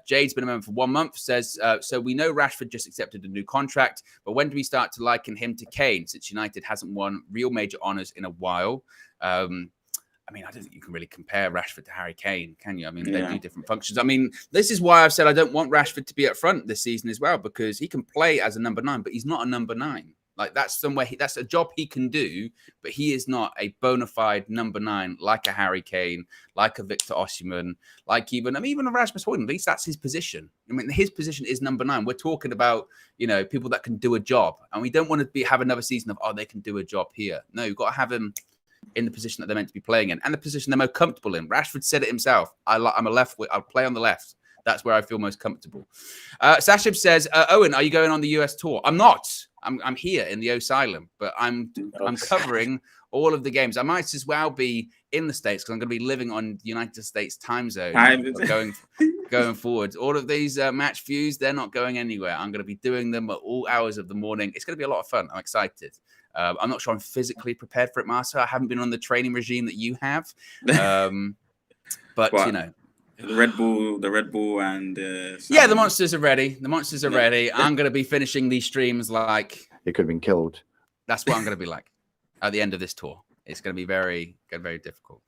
Jade's been a member for 1 month, says, so we know Rashford just accepted a new contract, but when do we start to liken him to Kane, since United hasn't won real major honours in a while? I mean, I don't think you can really compare Rashford to Harry Kane, can you? I mean, they do different functions. I mean, this is why I've said I don't want Rashford to be up front this season as well, because he can play as a number 9, but he's not a number 9. Like that's that's a job he can do, but he is not a bona fide number 9 like a Harry Kane, like a Victor Osimhen, like even a Rasmus Højlund. At least that's his position. I mean, his position is number 9. We're talking about people that can do a job, and we don't want to have another season of they can do a job here. No, you've got to have him in the position that they're meant to be playing in, and the position they're most comfortable in. Rashford said it himself. I'm a left. I'll play on the left. That's where I feel most comfortable. Sashib says, Owen, are you going on the US tour? I'm not. I'm here in the Asylum, but I'm covering all of the games. I might as well be in the States because I'm going to be living on United States time zone going forward. All of these match views, they're not going anywhere. I'm going to be doing them at all hours of the morning. It's going to be a lot of fun. I'm excited. I'm not sure I'm physically prepared for it, Marcel. I haven't been on the training regime that you have. But The Red Bull, and the monsters are ready. The monsters are ready. I'm going to be finishing these streams like it could have been killed. That's what I'm going to be like at the end of this tour. It's going to be very difficult.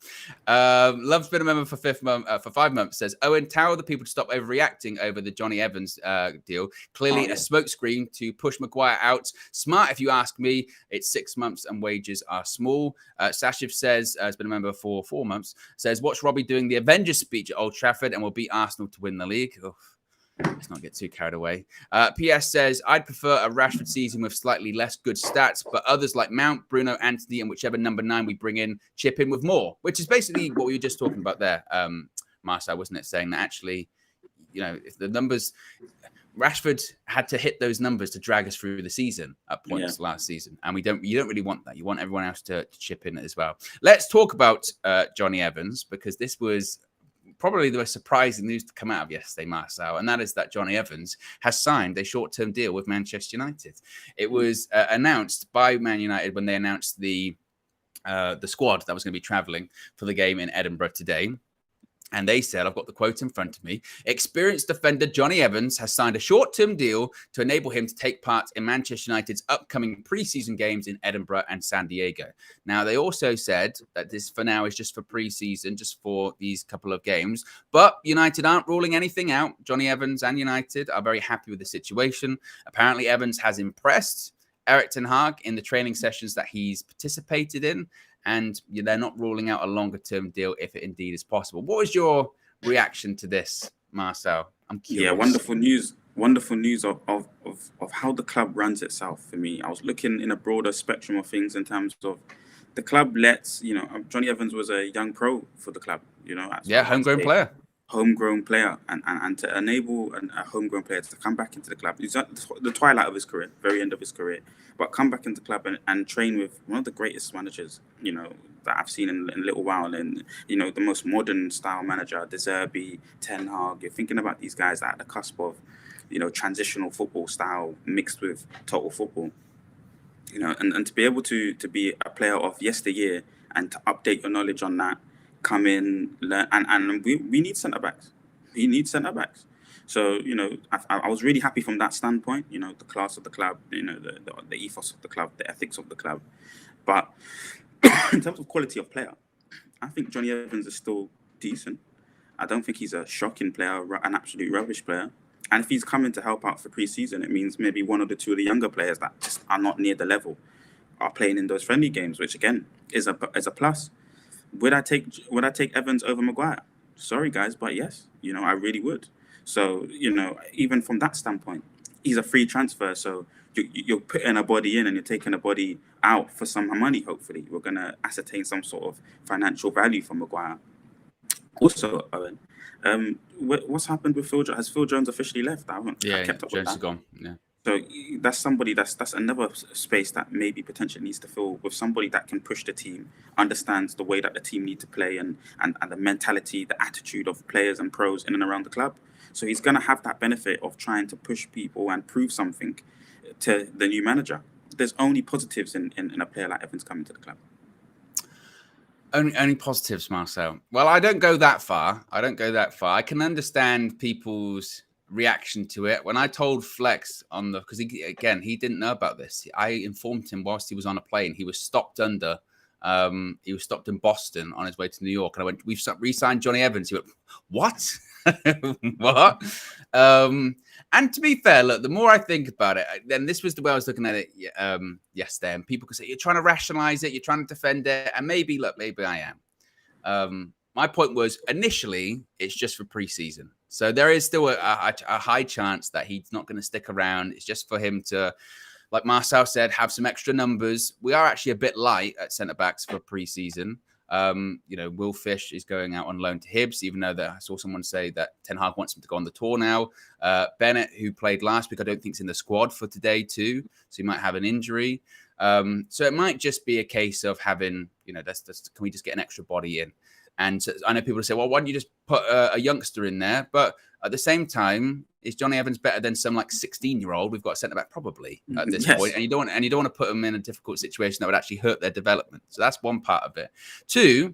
Love's been a member for 5 months. Says, Owen, tell the people to stop overreacting over the Johnny Evans deal. Clearly a smokescreen to push Maguire out. Smart, if you ask me. It's 6 months and wages are small. Sashiv says, has been a member for 4 months. Says, watch Robbie doing the Avengers speech at Old Trafford and we'll beat Arsenal to win the league. Oof. Let's not get too carried away. PS says, I'd prefer a Rashford season with slightly less good stats, but others like Mount, Bruno, Anthony, and whichever number 9 we bring in, chip in with more, which is basically what we were just talking about there, Marcel, wasn't it? Saying that actually if the numbers, Rashford had to hit those numbers to drag us through the season at points last season. And you don't really want that. You want everyone else to chip in as well. Let's talk about Johnny Evans, because this was probably the most surprising news to come out of yesterday, Marcel, and that is that Johnny Evans has signed a short-term deal with Manchester United. It was announced by Man United when they announced the squad that was going to be travelling for the game in Edinburgh today. And they said, I've got the quote in front of me, experienced defender Johnny Evans has signed a short-term deal to enable him to take part in Manchester United's upcoming pre-season games in Edinburgh and San Diego. Now, they also said that this for now is just for pre-season, just for these couple of games. But United aren't ruling anything out. Johnny Evans and United are very happy with the situation. Apparently, Evans has impressed Erik ten Hag in the training sessions that he's participated in. And they're not ruling out a longer-term deal if it indeed is possible. What was your reaction to this, Marcel? I'm curious. Yeah, wonderful news. Wonderful news of how the club runs itself for me. I was looking in a broader spectrum of things in terms of the club lets, Johnny Evans was a young pro for the club, homegrown player. Homegrown player, and to enable a homegrown player to come back into the club. He's at the twilight of his career, very end of his career, but come back into the club and train with one of the greatest managers, that I've seen in a little while. And, the most modern style manager, De Zerbi, Ten Hag. You're thinking about these guys that are at the cusp of, transitional football style mixed with total football. And to be able to be a player of yesteryear and to update your knowledge on that, come in, learn, and we need centre backs. We need centre backs. So I was really happy from that standpoint. The class of the club, the ethos of the club, the ethics of the club. But in terms of quality of player, I think Johnny Evans is still decent. I don't think he's a shocking player, an absolute rubbish player. And if he's coming to help out for pre-season, it means maybe one or the two of the younger players that just are not near the level are playing in those friendly games, which again is a plus. Would I take Evans over Maguire? Sorry, guys, but yes, I really would. So, even from that standpoint, he's a free transfer. So you're putting a body in and you're taking a body out for some money, hopefully. We're going to ascertain some sort of financial value from Maguire. Also, Owen, what's happened with Phil Jones? Has Phil Jones officially left? I haven't kept up with that. Jones is gone, yeah. So that's somebody that's another space that maybe potentially needs to fill with somebody that can push the team, understands the way that the team need to play and the mentality, the attitude of players and pros in and around the club. So he's going to have that benefit of trying to push people and prove something to the new manager. There's only positives in a player like Evans coming to the club. Only positives, Marcel. Well, I don't go that far. I can understand people's reaction to it. When I told Flex because he didn't know about this. I informed him whilst he was on a plane. He was stopped in Boston on his way to New York. And I went, we've re-signed Johnny Evans. He went, what? What? And to be fair, look, the more I think about it, then this was the way I was looking at it yesterday. And people could say, you're trying to rationalize it, you're trying to defend it. And maybe I am. My point was, initially, it's just for pre-season. So there is still a high chance that he's not going to stick around. It's just for him to, like Marcel said, have some extra numbers. We are actually a bit light at centre-backs for pre-season. Will Fish is going out on loan to Hibs, even though I saw someone say that Ten Hag wants him to go on the tour now. Bennett, who played last week, I don't think is in the squad for today too. So he might have an injury. So it might just be a case of having, can we just get an extra body in? And so I know people say, well, why don't you just put a youngster in there? But at the same time, is Johnny Evans better than some 16-year-old? We've got a centre-back probably at this point. And you don't want to put them in a difficult situation that would actually hurt their development. So that's one part of it. Two,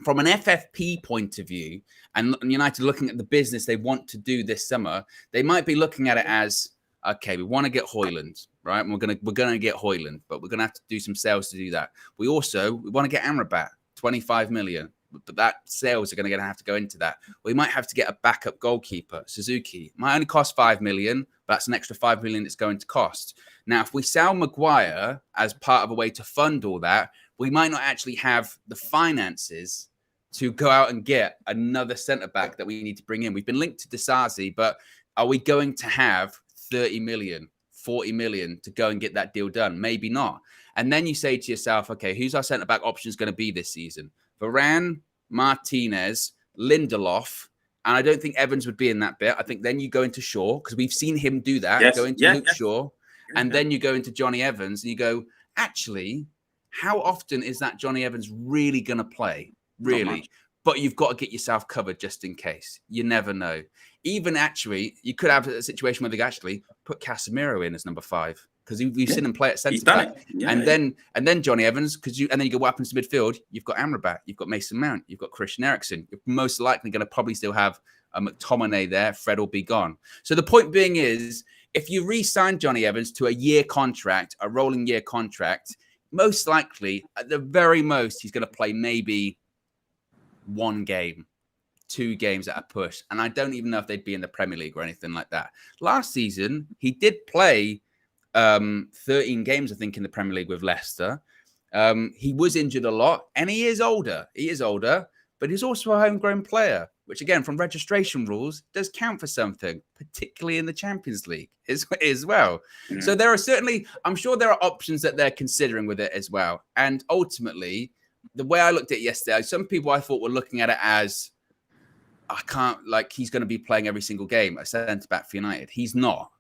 from an FFP point of view, and United looking at the business they want to do this summer, they might be looking at it as, okay, we want to get Højlund, right? And we're gonna get Højlund, but we're gonna have to do some sales to do that. We want to get Amrabat, 25 million. But that sales are going to have to go into that. We might have to get a backup goalkeeper, Suzuki. It might only cost 5 million, but that's an extra 5 million it's going to cost. Now, if we sell Maguire as part of a way to fund all that, we might not actually have the finances to go out and get another centre-back that we need to bring in. We've been linked to Disasi, but are we going to have 30 million, 40 million to go and get that deal done? Maybe not. And then you say to yourself, okay, who's our centre-back options going to be this season? Varane, Martinez, Lindelof, And I don't think Evans would be in that bit. I think then you go into Shaw, because we've seen him do that, Yes. go into Luke Shaw, and then you go into Johnny Evans, and you go, actually, how often is that Johnny Evans really going to play? Really? But you've got to get yourself covered just in case. You never know. Even actually, you could have a situation where they actually put Casemiro in as number 5, because we've seen him play at centre back. And then Johnny Evans, and then you go, what happens to midfield? You've got Amrabat, you've got Mason Mount, you've got Christian Eriksen. You're most likely going to probably still have a McTominay there. Fred will be gone. So the point being is, if you re-sign Johnny Evans to a year contract, a rolling year contract, most likely, at the very most, he's going to play maybe 1 game, 2 games at a push. And I don't even know if they'd be in the Premier League or anything like that. Last season, he did play 13 games, I think, in the Premier League with Leicester. He was injured a lot, and he is older. But he's also a homegrown player, which, again, from registration rules, does count for something, particularly in the Champions League as well. Yeah. So there are certainly, I'm sure there are options that they're considering with it as well. And ultimately, the way I looked at it yesterday, some people I thought were looking at it as, he's going to be playing every single game at centre-back for United. He's not.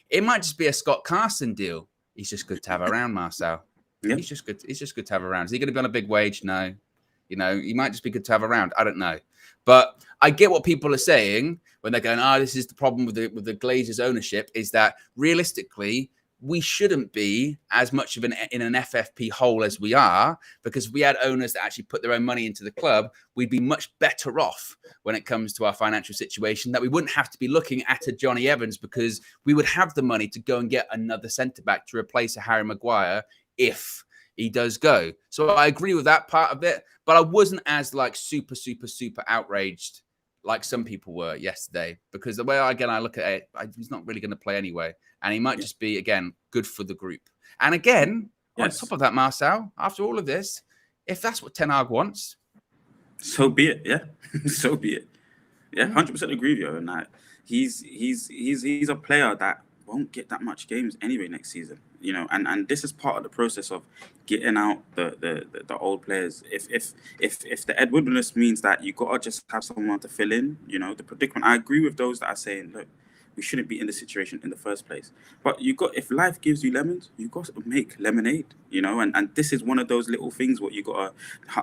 It might just be a Scott Carson deal. He's just good to have around, Marcel. Yep. He's just good to have around. Is he going to be on a big wage? No. He might just be good to have around. I don't know. But I get what people are saying when they're going, this is the problem with the Glazers ownership, is that realistically, we shouldn't be as much of in an FFP hole as we are, because if we had owners that actually put their own money into the club, we'd be much better off when it comes to our financial situation, that we wouldn't have to be looking at a Johnny Evans, because we would have the money to go and get another centre-back to replace a Harry Maguire if he does go. So I agree with that part of it, but I wasn't as super outraged like some people were yesterday, because the way I look at it, he's not really going to play anyway. And he might just be, again, good for the group. And again, on top of that, Marcel, after all of this, if that's what Ten Hag wants, so be it. Yeah, so be it. Yeah, 100% agree with you on that. He's a player that won't get that much games anyway next season. And this is part of the process of getting out the old players. If the Ed Woodwardness means that you gotta just have someone to fill in, the predicament. I agree with those that are saying, look, we shouldn't be in this situation in the first place. But if life gives you lemons, you got to make lemonade, and this is one of those little things what you got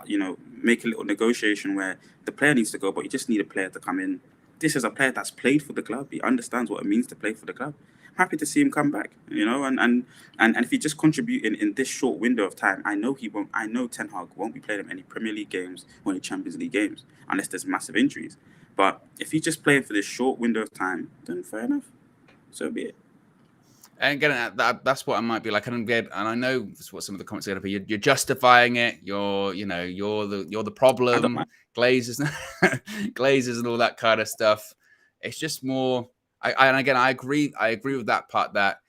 to, make a little negotiation where the player needs to go, but you just need a player to come in. This is a player that's played for the club. He understands what it means to play for the club. I'm happy to see him come back, and if he just contribute in this short window of time, I know he won't. I know Ten Hag won't be playing him any Premier League games or any Champions League games unless there's massive injuries. But if he's just playing for this short window of time, then fair enough. So be it. And again, that's what I might be like. And I know that's what some of the comments are going to be. You're justifying it. You're the problem. Glazers and all that kind of stuff. It's just more. I agree with that part, that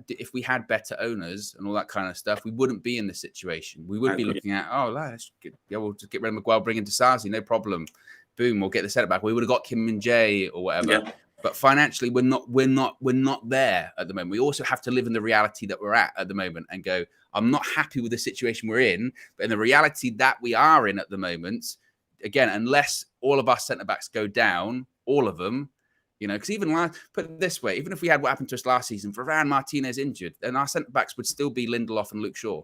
if we had better owners and all that kind of stuff, we wouldn't be in this situation. We would be looking at, we'll just get rid of Maguire, bring in Disasi, no problem. Boom, we'll get the centre back. We would have got Kim Min-jae or whatever. Yeah. But financially, we're not there at the moment. We also have to live in the reality that we're at the moment and go, I'm not happy with the situation we're in, but in the reality that we are in at the moment, again, unless all of our centre backs go down, all of them, because put it this way, even if we had what happened to us last season, Varane, Martinez injured, then our centre backs would still be Lindelof and Luke Shaw.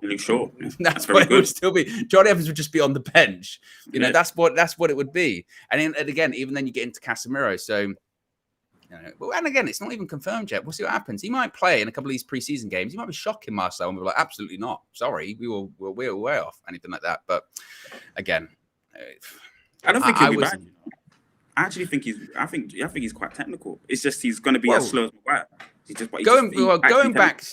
That's what it would still be. Johnny Evans would just be on the bench. That's what it would be. And again, even then you get into Casemiro. So, and again, it's not even confirmed yet. We'll see what happens. He might play in a couple of these preseason games. He might be shocking Marcel, and we're like, absolutely not. Sorry, we're way off, anything like that. But again, I don't think he'll be bad. I actually think he's quite technical. It's just he's going to be as slow as Maguire. Going back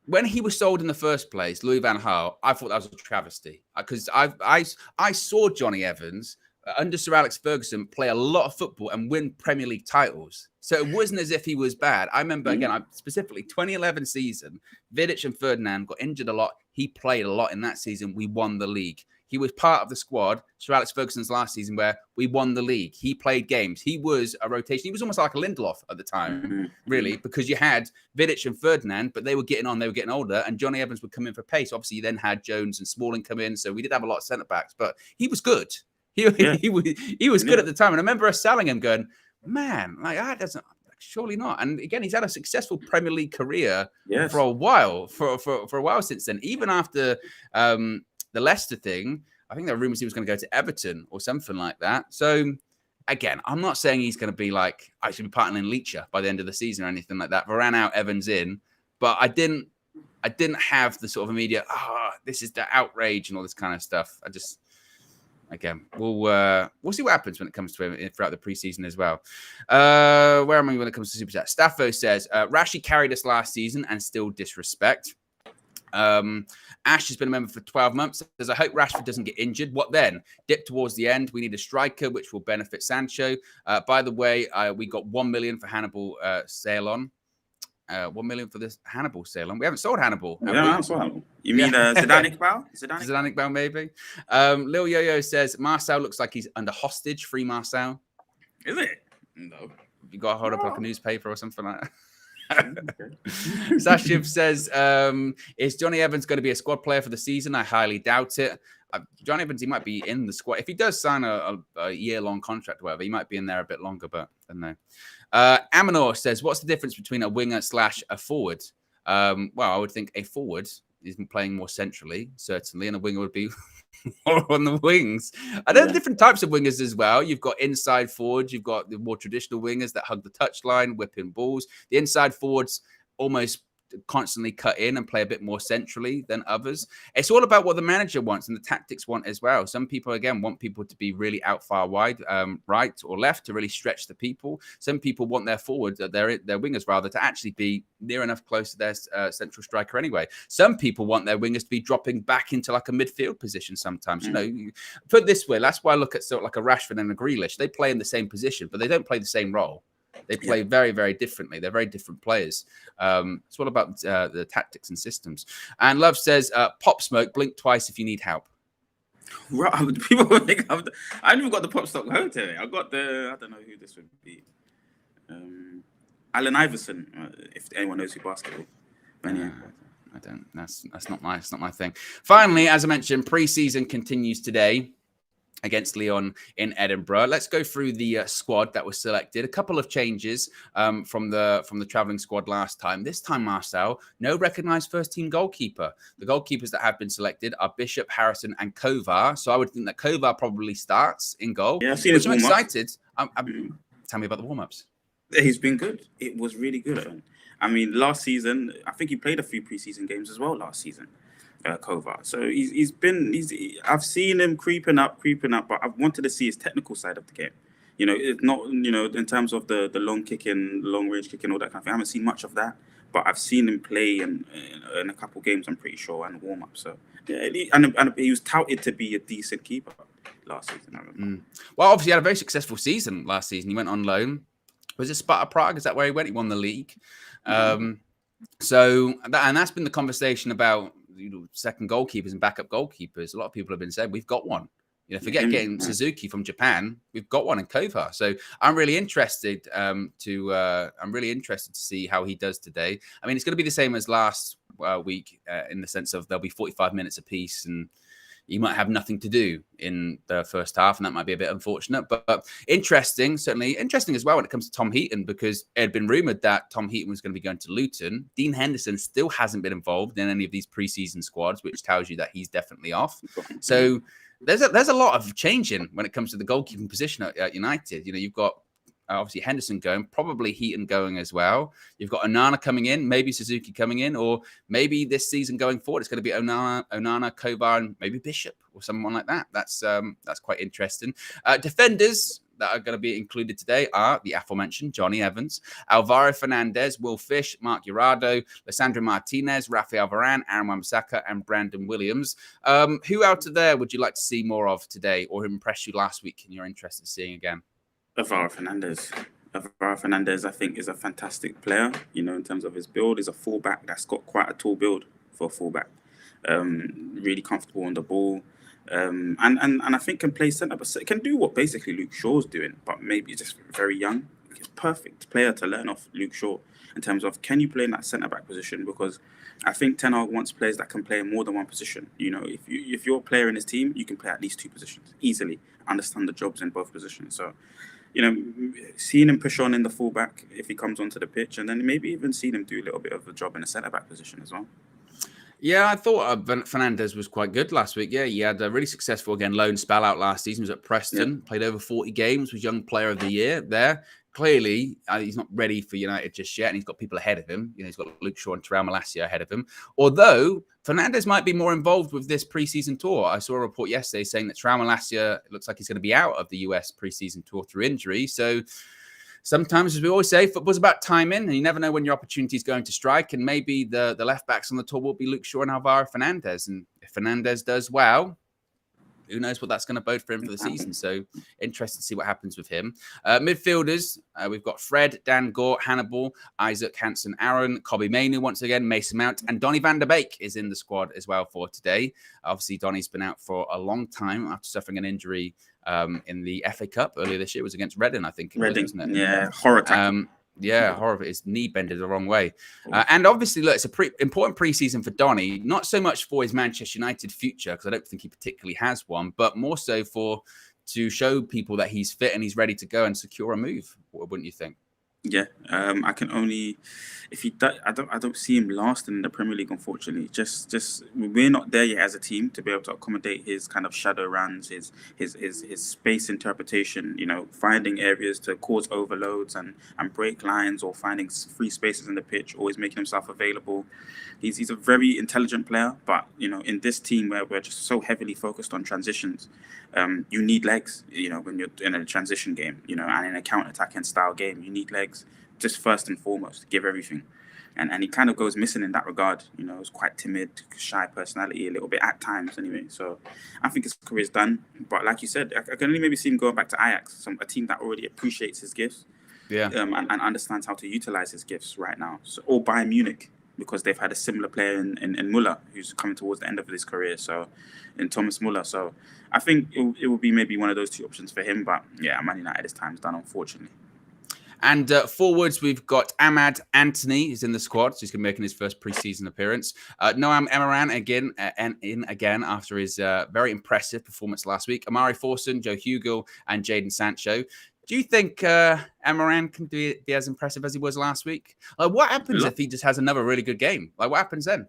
when he was sold in the first place, Louis van Gaal, I thought that was a travesty, because I saw Johnny Evans under Sir Alex Ferguson play a lot of football and win Premier League titles. So it wasn't as if he was bad. I remember, specifically 2011 season, Vidic and Ferdinand got injured a lot. He played a lot in that season. We won the league. He was part of the squad, Sir Alex Ferguson's last season, where we won the league. He played games. He was a rotation. He was almost like a Lindelof at the time, really, because you had Vidic and Ferdinand, but they were getting on, they were getting older, and Johnny Evans would come in for pace. Obviously, you then had Jones and Smalling come in, so we did have a lot of centre-backs, but he was good. He was good at the time. And I remember us selling him going, man, like that doesn't, surely not. And again, he's had a successful Premier League career for a while, for a while since then. Even after the Leicester thing, I think there were rumors he was going to go to Everton or something like that. So again, I'm not saying he's going to be like, I should be partnering in Leacher by the end of the season or anything like that. Varane out, Evans in. But I didn't have the sort of immediate, this is the outrage and all this kind of stuff. Again, we'll see what happens when it comes to him throughout the preseason as well. Where am I when it comes to Super Chat? Staffo says, Rashi carried us last season and still disrespect. Ash has been a member for 12 months. Says, I hope Rashford doesn't get injured. What then? Dip towards the end. We need a striker, which will benefit Sancho. By the way, we got 1 million for Hannibal sale on. 1 million for this Hannibal sale on. We haven't sold Hannibal. You mean Zidane Iqbal? Zidane Iqbal, maybe. Lil Yo-Yo says, Marcel looks like he's under hostage. Free Marcel. Is it? No. You got to hold up like a newspaper or something like that. Sashiv says, is Johnny Evans going to be a squad player for the season? I highly doubt it. Johnny Evans, he might be in the squad. If he does sign a year-long contract or whatever, he might be in there a bit longer, but I don't know. Amanor says, what's the difference between a winger / a forward? Well, I would think a forward is playing more centrally, certainly, and a winger would be more on the wings. And there are different types of wingers as well. You've got inside forwards. You've got the more traditional wingers that hug the touchline, whipping balls. The inside forwards almost constantly cut in and play a bit more centrally than others. It's all about what the manager wants and the tactics want as well. Some people, again, want people to be really out far wide, right or left, to really stretch the people. Some people want their forwards, their wingers rather, to actually be near enough close to their central striker anyway. Some people want their wingers to be dropping back into like a midfield position sometimes. You know, put it this way, that's why I look at sort of like a Rashford and a Grealish. They play in the same position, but they don't play the same role. They play very, very differently. They're very different players. It's all about the tactics and systems. And Love says, pop smoke, blink twice if you need help. Right. People think I haven't even got the pop stock hotel. I got I don't know who this would be. Allen Iverson, if anyone knows who basketball. Yeah. I don't. That's not my thing. Finally, as I mentioned, preseason continues today against Lyon in Edinburgh. Let's go through the squad that was selected. A couple of changes from the travelling squad last time. This time, Marcel, no recognised first-team goalkeeper. The goalkeepers that have been selected are Bishop, Harrison, and Kovar. So I would think that Kovar probably starts in goal. Yeah, I've seen his warm-up. I'm excited. Tell me about the warm-ups. He's been good. It was really good. I mean, last season, I think he played a few preseason games as well last season. Kovar. So I've seen him creeping up, but I've wanted to see his technical side of the game. You know, it's not, in terms of the long kicking, long range kicking, all that kind of thing. I haven't seen much of that, but I've seen him play in a couple games, I'm pretty sure, and warm up. So, yeah, and he was touted to be a decent keeper last season, I remember. Well, obviously, he had a very successful season last season. He went on loan. Was it Sparta Prague? Is that where he went? He won the league. So that's been the conversation about second goalkeepers and backup goalkeepers. A lot of people have been saying we've got one. Forget getting Suzuki from Japan. We've got one in Kovar. So I'm really interested to see how he does today. I mean, it's going to be the same as last week in the sense of there'll be 45 minutes apiece, and you might have nothing to do in the first half, and that might be a bit unfortunate. But interesting, certainly interesting as well when it comes to Tom Heaton, because it had been rumoured that Tom Heaton was going to be going to Luton. Dean Henderson still hasn't been involved in any of these preseason squads, which tells you that he's definitely off. So there's a lot of changing when it comes to the goalkeeping position at United. You've got obviously Henderson going, probably Heaton going as well. You've got Onana coming in, maybe Suzuki coming in, or maybe this season going forward, it's going to be Onana, Kovar, and maybe Bishop or someone like that. That's quite interesting. Defenders that are going to be included today are the aforementioned Johnny Evans, Alvaro Fernandez, Will Fish, Mark Jurado, Lissandro Martinez, Rafael Varane, Aaron Wan-Bissaka, and Brandon Williams. Who out of there would you like to see more of today, or who impressed you last week and you're interested in seeing again? Alvaro Fernandez, I think, is a fantastic player. In terms of his build, he's a fullback that's got quite a tall build for a fullback. Really comfortable on the ball, and I think can play centre, but can do what basically Luke Shaw's doing, but maybe just very young. perfect player to learn off Luke Shaw in terms of, can you play in that centre-back position? Because I think Ten Hag wants players that can play in more than one position. You know, if you're a player in his team, you can play at least two positions easily, understand the jobs in both positions. So, you know, seeing him push on in the fullback if he comes onto the pitch, and then maybe even seeing him do a little bit of a job in a centre-back position as well. Yeah, I thought Fernandez was quite good last week. Yeah, he had a really successful, again, loan spell out last season. He was at Preston, played over 40 games, was Young Player of the Year there. Clearly, he's not ready for United just yet, and he's got people ahead of him. You know, he's got Luke Shaw and Terrell Malacia ahead of him. Although, Fernandez might be more involved with this preseason tour. I saw a report yesterday saying that Terrell Malacia looks like he's going to be out of the US preseason tour through injury. So, sometimes, as we always say, football's about timing, and you never know when your opportunity is going to strike. And maybe the left backs on the tour will be Luke Shaw and Alvaro Fernandez. And if Fernandez does well, who knows what that's going to bode for him for the season. So interested to see what happens with him. Midfielders, we've got Fred, Dan Gort, Hannibal, Isaac, Hansen, Aaron, Kobbie Mainoo once again, Mason Mount, and Donny van der Beek is in the squad as well for today. Obviously, Donny's been out for a long time after suffering an injury in the FA Cup earlier this year. It was against Reading, I think. Reading, wasn't it? Yeah, horror tackle. Yeah, horrible. His knee bended the wrong way. And obviously, look, it's a important preseason for Donny, not so much for his Manchester United future, because I don't think he particularly has one, but more so to show people that he's fit and he's ready to go and secure a move, wouldn't you think? Yeah, I can only, if he does, I don't see him lasting in the Premier League, unfortunately. Just we're not there yet as a team to be able to accommodate his kind of shadow runs, his space interpretation. You know, finding areas to cause overloads and break lines, or finding free spaces in the pitch, always making himself available. He's a very intelligent player, but you know, in this team where we're just so heavily focused on transitions, you need legs. You know, when you're in a transition game, you know, and in a counter-attacking style game, you need legs. Just first and foremost, give everything. And he kind of goes missing in that regard. You know, he's quite timid, shy personality a little bit at times anyway. So I think his career's done. But like you said, I can only maybe see him going back to Ajax, a team that already appreciates his gifts, and understands how to utilize his gifts right now. So, or Bayern Munich, because they've had a similar player in Muller, who's coming towards the end of his career. So, in Thomas Muller. So I think it will be maybe one of those two options for him. But yeah, Man United, his time's done, unfortunately. And forwards, we've got Ahmad Anthony, who's in the squad. So he's going to be making his first preseason appearance. Noam Emran again after his very impressive performance last week. Amari Forson, Joe Hugill, and Jadon Sancho. Do you think Emran can be as impressive as he was last week? What happens if he just has another really good game? Like, what happens then?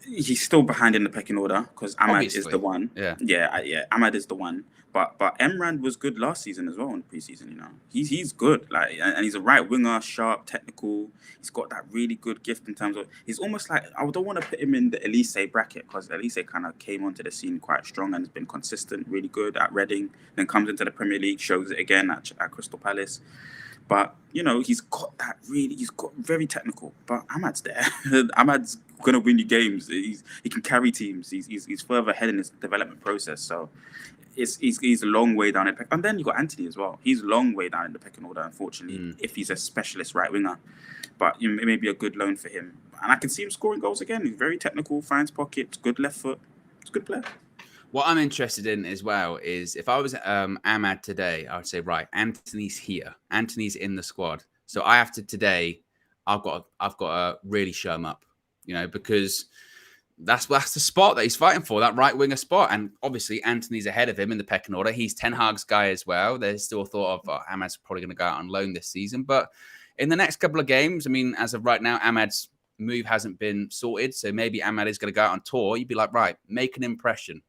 He's still behind in the pecking order because Ahmad is the one. Yeah. Ahmad is the one. But Emran was good last season as well in preseason. You know, he's good. Like, and he's a right winger, sharp, technical. He's got that really good gift in terms of. He's almost like, I don't want to put him in the Elise bracket, because Elise kind of came onto the scene quite strong and has been consistent, really good at Reading. Then comes into the Premier League, shows it again at Crystal Palace. But, you know, he's got very technical. But Ahmad's there. Ahmad's going to win you games. He can carry teams. He's further ahead in his development process. So he's a long way down in the pecking. And then you got Anthony as well. He's a long way down in the pecking order, unfortunately, if he's a specialist right winger. But you know, it may be a good loan for him. And I can see him scoring goals again. He's very technical, finds pockets, good left foot. He's a good player. What I'm interested in as well is, if I was Ahmad today, I would say, right, Anthony's here. Anthony's in the squad. So I have to today, I've got to really show him up, you know, because that's the spot that he's fighting for, that right winger spot. And obviously Anthony's ahead of him in the pecking order. He's Ten Hag's guy as well. There's still thought of Ahmad's probably going to go out on loan this season. But in the next couple of games, I mean, as of right now, Ahmad's move hasn't been sorted. So maybe Ahmad is going to go out on tour. You'd be like, right, make an impression.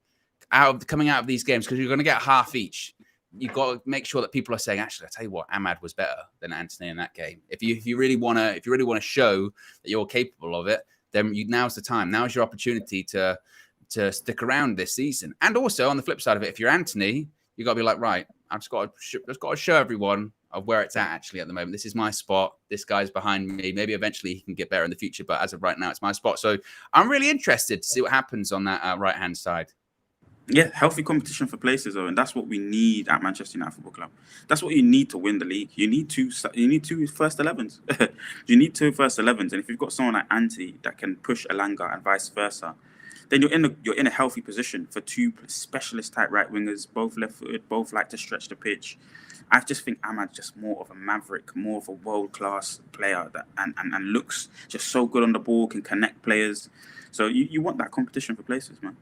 Coming out of these games, because you're going to get half each. You've got to make sure that people are saying, actually, I tell you what, Ahmad was better than Anthony in that game. If you really want to show that you're capable of it, then now's the time. Now's your opportunity to stick around this season. And also on the flip side of it, if you're Anthony, you got to be like, right, I've just got to show everyone of where it's at actually at the moment. This is my spot. This guy's behind me. Maybe eventually he can get better in the future, but as of right now, it's my spot. So I'm really interested to see what happens on that right hand side. Yeah, healthy competition for places, though, and that's what we need at Manchester United Football Club. That's what you need to win the league. You need two first 11s. You need two first 11s, and if you've got someone like Anthony that can push Elanga and vice versa, then you're in a healthy position for two specialist type right wingers, both left-footed, both like to stretch the pitch. I just think Ahmad's just more of a maverick, more of a world-class player that and looks just so good on the ball, can connect players. So you want that competition for places, man.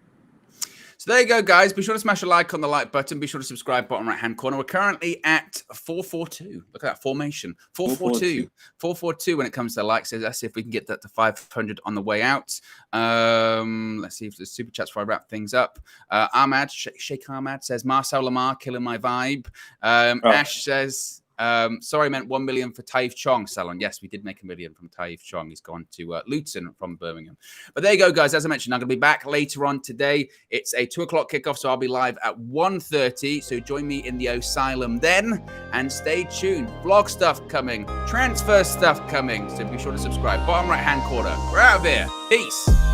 So there you go, guys. Be sure to smash a like on the like button. Be sure to subscribe, bottom right-hand corner. We're currently at 442. Look at that formation. 442. 442 when it comes to likes. Let's see if we can get that to 500 on the way out. Let's see if there's super chats before I wrap things up. Ahmad, Sheikh Ahmad says, Marcel Lamar killing my vibe. Ash says... sorry, I meant 1 million for Taif Chong, Salon. Yes, we did make $1 million from Taif Chong. He's gone to Luton from Birmingham. But there you go, guys. As I mentioned, I'm going to be back later on today. It's a 2 o'clock kickoff, so I'll be live at 1:30. So join me in the Asylum then. And stay tuned. Vlog stuff coming. Transfer stuff coming. So be sure to subscribe. Bottom right-hand corner. We're out of here. Peace.